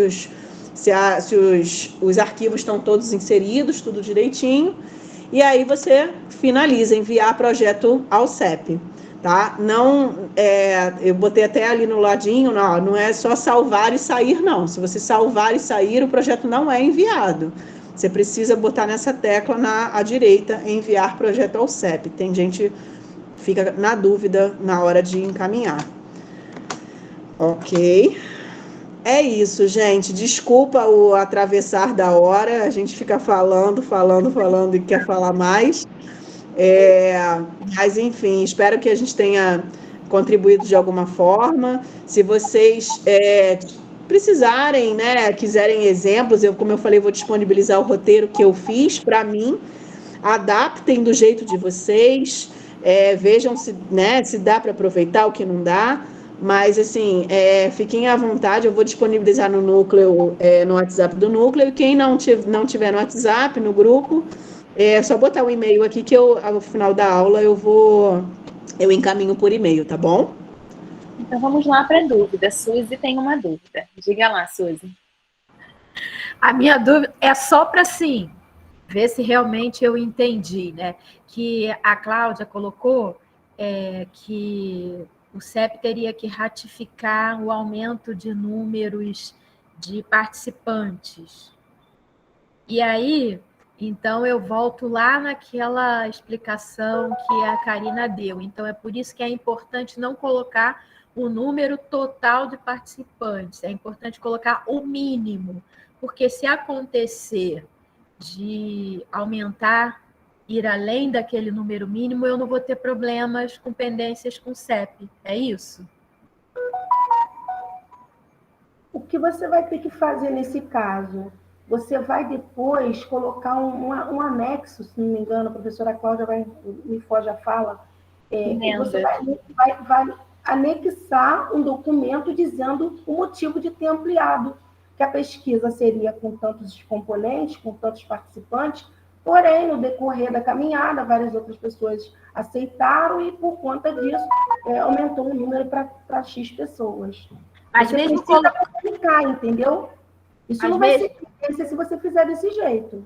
os arquivos estão todos inseridos, tudo direitinho. E aí você finaliza, enviar projeto ao CEP. Tá? Não, eu botei até ali no ladinho, não é só salvar e sair, não. Se você salvar e sair, o projeto não é enviado. Você precisa botar nessa tecla à direita, enviar projeto ao CEP. Tem gente que fica na dúvida na hora de encaminhar. Ok. É isso, gente. Desculpa o atravessar da hora. A gente fica falando e quer falar mais. Mas, enfim, espero que a gente tenha contribuído de alguma forma. Se vocês precisarem, né, quiserem exemplos, como eu falei, vou disponibilizar o roteiro que eu fiz para mim. Adaptem do jeito de vocês, vejam se dá para aproveitar, o que não dá. Mas, assim, fiquem à vontade, eu vou disponibilizar no núcleo, no WhatsApp do núcleo, e quem não tiver no WhatsApp, no grupo, é só botar o e-mail aqui que ao final da aula eu encaminho por e-mail, tá bom? Então vamos lá para a dúvida. Suzy tem uma dúvida. Diga lá, Suzy. A minha dúvida é só para, assim, ver se realmente eu entendi, né? Que a Cláudia colocou que o CEP teria que ratificar o aumento de números de participantes. E aí, então, eu volto lá naquela explicação que a Karina deu. Então, é por isso que é importante não colocar o número total de participantes. É importante colocar o mínimo, porque se acontecer de aumentar, ir além daquele número mínimo, eu não vou ter problemas com pendências com CEP. É isso? O que você vai ter que fazer nesse caso? Você vai depois colocar um anexo, se não me engano, a professora Cláudia me foge a fala, você vai anexar um documento dizendo o motivo de ter ampliado, que a pesquisa seria com tantos componentes, com tantos participantes, porém, no decorrer da caminhada, várias outras pessoas aceitaram e, por conta disso, aumentou o número para X pessoas. Mas você mesmo precisa comunicar, entendeu? Isso não vai ser pendência se você fizer desse jeito.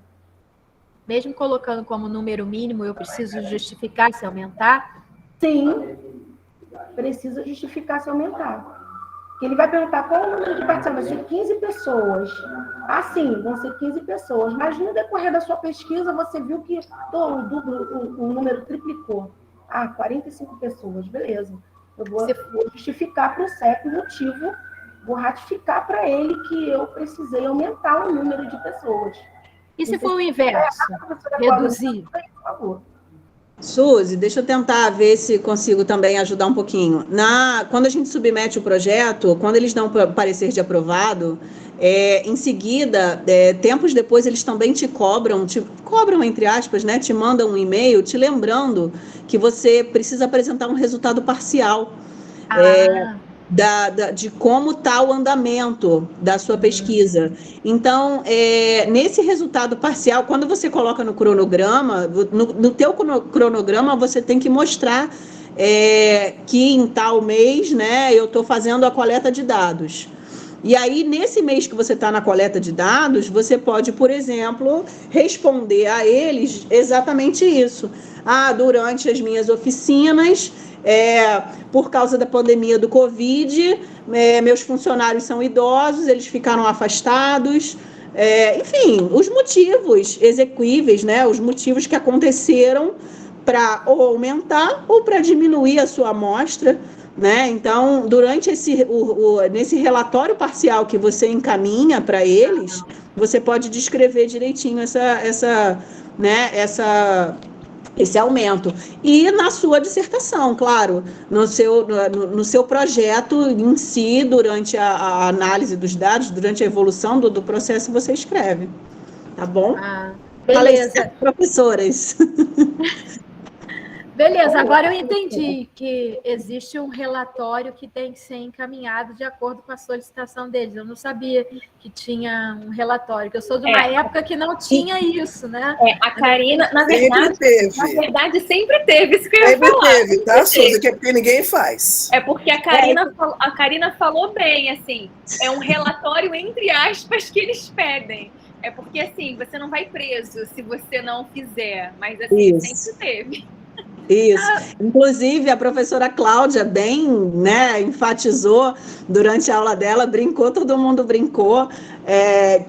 Mesmo colocando como número mínimo, eu preciso justificar se aumentar? Sim, precisa justificar se aumentar. Porque ele vai perguntar qual é o número de participantes. Vai ser 15 pessoas. Ah, sim, vão ser 15 pessoas. Mas no decorrer da sua pesquisa, você viu que o número triplicou. Ah, 45 pessoas, beleza. Eu vou justificar para o CEP o motivo vou ratificar para ele que eu precisei aumentar o número de pessoas. E se for o inverso? Reduzir? Por favor. Suzy, deixa eu tentar ver se consigo também ajudar um pouquinho. Quando a gente submete o projeto, quando eles dão parecer de aprovado, em seguida, tempos depois, eles também te cobram, entre aspas, né? Te mandam um e-mail te lembrando que você precisa apresentar um resultado parcial. De como está o andamento da sua pesquisa. Então, nesse resultado parcial, quando você coloca no cronograma, no teu cronograma, você tem que mostrar que em tal mês, né, eu estou fazendo a coleta de dados. E aí, nesse mês que você está na coleta de dados, você pode, por exemplo, responder a eles exatamente isso. Durante as minhas oficinas, por causa da pandemia do Covid, meus funcionários são idosos, eles ficaram afastados, enfim, os motivos exequíveis, né, os motivos que aconteceram para ou aumentar ou para diminuir a sua amostra, né? Então, durante nesse relatório parcial que você encaminha para eles, você pode descrever direitinho esse aumento. E na sua dissertação, claro, no seu projeto em si, durante a análise dos dados, durante a evolução do processo, você escreve. Tá bom? Beleza. Professoras. Beleza, agora eu entendi que existe um relatório que tem que ser encaminhado de acordo com a solicitação deles. Eu não sabia que tinha um relatório, que eu sou de uma época que não tinha isso, né? A Karina, na verdade, sempre teve isso que eu ia sempre falar. Teve, tá, Suzy? Que é porque ninguém faz. É porque a Karina falou bem, assim, é um relatório entre aspas que eles pedem. É porque, assim, você não vai preso se você não fizer, mas, assim, sempre teve. Isso. Inclusive, a professora Cláudia bem, né, enfatizou durante a aula dela, todo mundo brincou,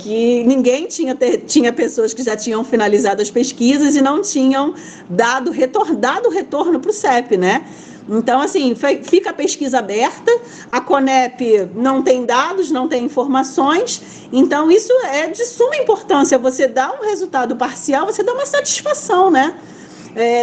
que ninguém tinha pessoas que já tinham finalizado as pesquisas e não tinham dado retorno para o CEP, né? Então, assim, fica a pesquisa aberta, a CONEP não tem dados, não tem informações, então isso é de suma importância. Você dá um resultado parcial, você dá uma satisfação, né?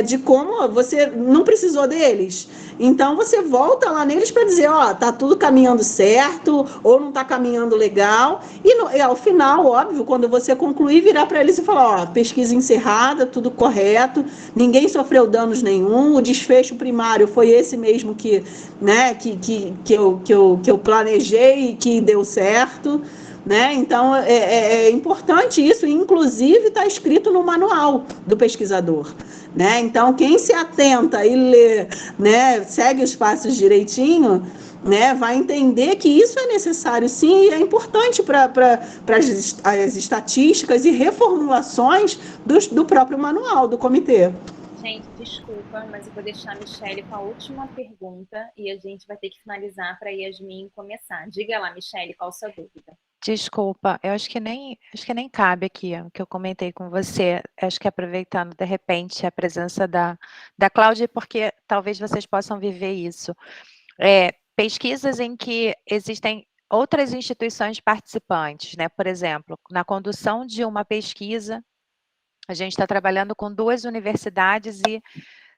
De como você não precisou deles. Então, você volta lá neles para dizer, tá tudo caminhando certo, ou não está caminhando legal, e ao final, óbvio, quando você concluir, virar para eles e falar, pesquisa encerrada, tudo correto, ninguém sofreu danos nenhum, o desfecho primário foi esse mesmo que eu planejei e que deu certo, né? Então, é importante isso, e inclusive está escrito no manual do pesquisador. Né? Então, quem se atenta e lê, né, segue os passos direitinho, né, vai entender que isso é necessário, sim, e é importante para as estatísticas e reformulações do próprio manual do comitê. Gente, desculpa, mas eu vou deixar a Michele com a última pergunta e a gente vai ter que finalizar para a Yasmin começar. Diga lá, Michele, qual a sua dúvida? Desculpa, eu acho que nem cabe aqui o que eu comentei com você. Acho que aproveitando, de repente, a presença da Cláudia, porque talvez vocês possam viver isso. Pesquisas em que existem outras instituições participantes, né? Por exemplo, na condução de uma pesquisa, a gente está trabalhando com 2 universidades e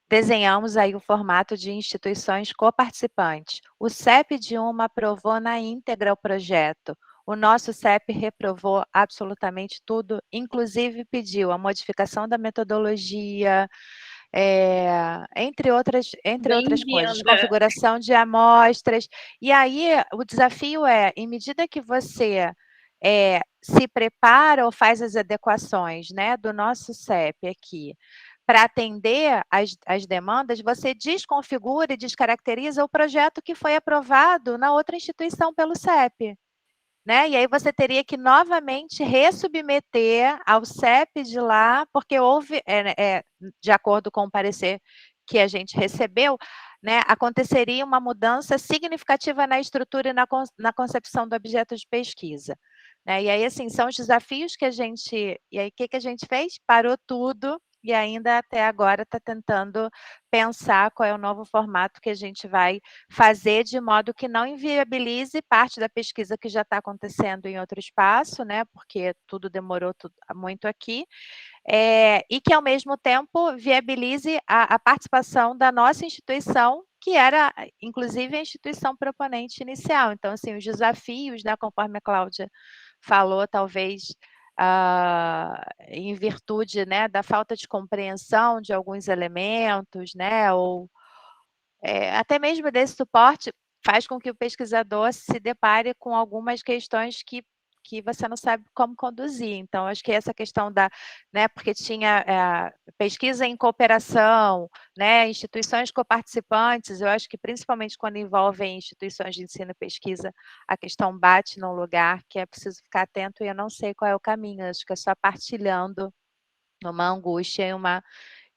desenhamos aí o formato de instituições coparticipantes. O CEP de uma aprovou na íntegra o projeto. O nosso CEP reprovou absolutamente tudo, inclusive pediu a modificação da metodologia, entre outras coisas, configuração de amostras. E aí, o desafio em medida que você se prepara ou faz as adequações, né, do nosso CEP aqui, para atender as demandas, você desconfigura e descaracteriza o projeto que foi aprovado na outra instituição pelo CEP. Né? E aí você teria que novamente ressubmeter ao CEP de lá, porque houve, de acordo com o parecer que a gente recebeu, né, aconteceria uma mudança significativa na estrutura e na concepção do objeto de pesquisa. Né? E aí, assim, são os desafios que a gente... E aí, o que a gente fez? Parou tudo, e ainda até agora está tentando pensar qual é o novo formato que a gente vai fazer de modo que não inviabilize parte da pesquisa que já está acontecendo em outro espaço, né? Porque tudo demorou muito aqui, e que, ao mesmo tempo, viabilize a participação da nossa instituição, que era, inclusive, a instituição proponente inicial. Então, assim, os desafios, né, conforme a Cláudia falou, talvez em virtude, né, da falta de compreensão de alguns elementos, né, ou até mesmo desse suporte, faz com que o pesquisador se depare com algumas questões que você não sabe como conduzir. Então, acho que essa questão né, porque tinha pesquisa em cooperação, né, instituições coparticipantes, eu acho que principalmente quando envolvem instituições de ensino e pesquisa, a questão bate num lugar que é preciso ficar atento, e eu não sei qual é o caminho, acho que é só partilhando uma angústia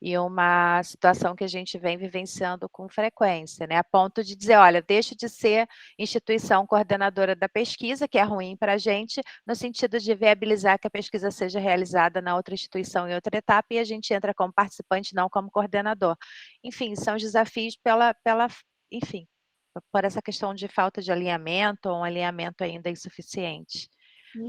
e uma situação que a gente vem vivenciando com frequência, né? A ponto de dizer, olha, deixo de ser instituição coordenadora da pesquisa, que é ruim para a gente, no sentido de viabilizar que a pesquisa seja realizada na outra instituição em outra etapa, e a gente entra como participante, não como coordenador. Enfim, são os desafios enfim, por essa questão de falta de alinhamento, ou um alinhamento ainda insuficiente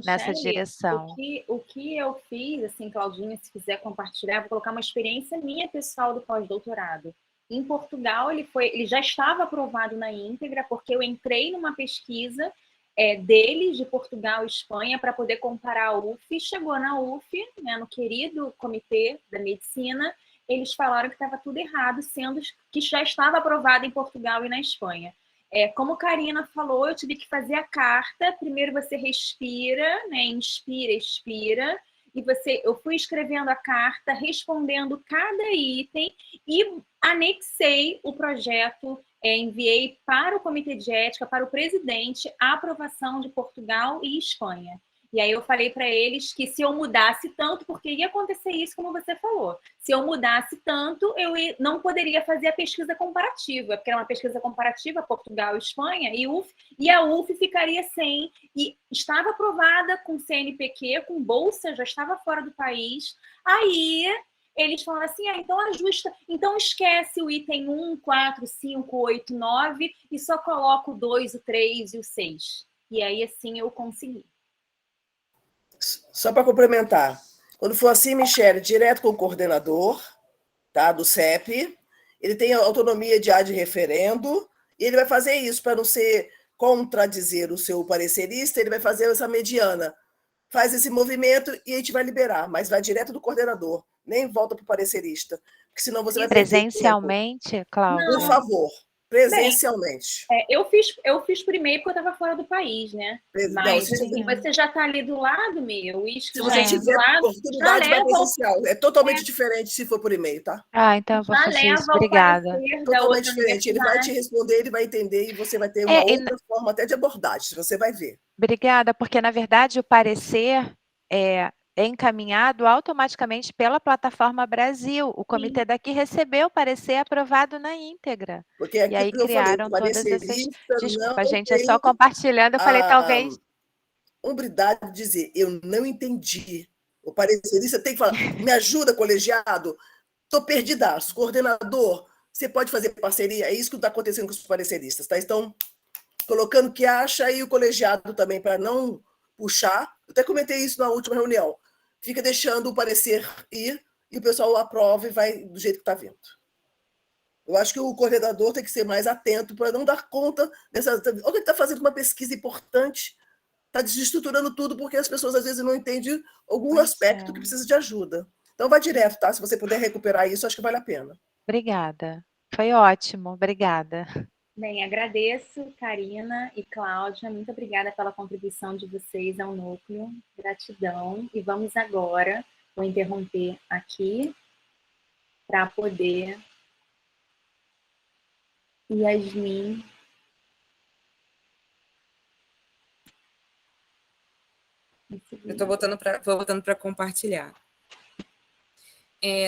nessa Michele, direção. o que eu fiz, assim, Claudinha, se quiser compartilhar, vou colocar uma experiência minha pessoal do pós-doutorado. Em Portugal, ele já estava aprovado na íntegra, porque eu entrei numa pesquisa deles, de Portugal e Espanha, para poder comparar a UF. Chegou na UF, né, no querido Comitê da Medicina, eles falaram que estava tudo errado, sendo que já estava aprovado em Portugal e na Espanha. Como a Karina falou, eu tive que fazer a carta. Primeiro você respira, né? Inspira, expira. E eu fui escrevendo a carta, respondendo cada item e anexei o projeto, enviei para o Comitê de Ética, para o presidente, a aprovação de Portugal e Espanha. E aí eu falei para eles que se eu mudasse tanto, porque ia acontecer isso como você falou, se eu mudasse tanto, eu não poderia fazer a pesquisa comparativa, porque era uma pesquisa comparativa, Portugal, Espanha e UF, e a UF ficaria sem, e estava aprovada com CNPq, com bolsa, já estava fora do país. Aí eles falaram assim, então ajusta, então esquece o item 1, 4, 5, 8, 9 e só coloca o 2, o 3 e o 6. E aí assim eu consegui. Só para complementar, quando for assim, Michele, direto com o coordenador, tá, do CEP, ele tem autonomia de referendo, e ele vai fazer isso para não ser contradizer o seu parecerista, ele vai fazer essa mediana, faz esse movimento e a gente vai liberar, mas vai direto do coordenador, nem volta para o parecerista, porque senão você vai perder presencialmente, Cláudia? Por favor, presencialmente. Bem, eu fiz por e-mail porque eu estava fora do país, né? Mas você já está ali do lado, meu. Se você tiver oportunidade, vai presencial. É totalmente diferente se for por e-mail, tá? Então eu vou fazer isso. Obrigada. Totalmente diferente. Ele vai te responder, ele vai entender e você vai ter uma outra forma até de abordagem. Você vai ver. Obrigada, porque, na verdade, o parecer é encaminhado automaticamente pela plataforma Brasil. O comitê daqui recebeu o parecer aprovado na íntegra. Porque e aí criaram todas essas... Desculpa, gente, é só compartilhando. Eu falei, talvez... Hombridade de dizer, eu não entendi. O parecerista tem que falar, me ajuda, colegiado, estou perdidaço. Coordenador, você pode fazer parceria? É isso que está acontecendo com os pareceristas, tá? Estão colocando o que acha e o colegiado também, para não puxar. Eu até comentei isso na última reunião. Fica deixando o parecer ir e o pessoal aprova e vai do jeito que está vindo. Eu acho que o coordenador tem que ser mais atento para não dar conta dessa... Olha, ele está fazendo uma pesquisa importante, está desestruturando tudo porque as pessoas às vezes não entendem algum aspecto que precisa de ajuda. Então vai direto, tá? Se você puder recuperar isso, acho que vale a pena. Obrigada. Foi ótimo. Obrigada. Bem, agradeço, Karina e Cláudia. Muito obrigada pela contribuição de vocês ao núcleo. Gratidão. E vamos agora, vou interromper aqui para poder Yasmin. Eu estou voltando para compartilhar.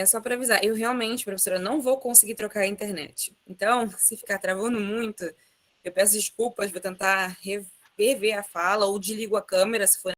Só para avisar, eu realmente, professora, não vou conseguir trocar a internet. Então, se ficar travando muito, eu peço desculpas, vou tentar rever a fala ou desligo a câmera, se for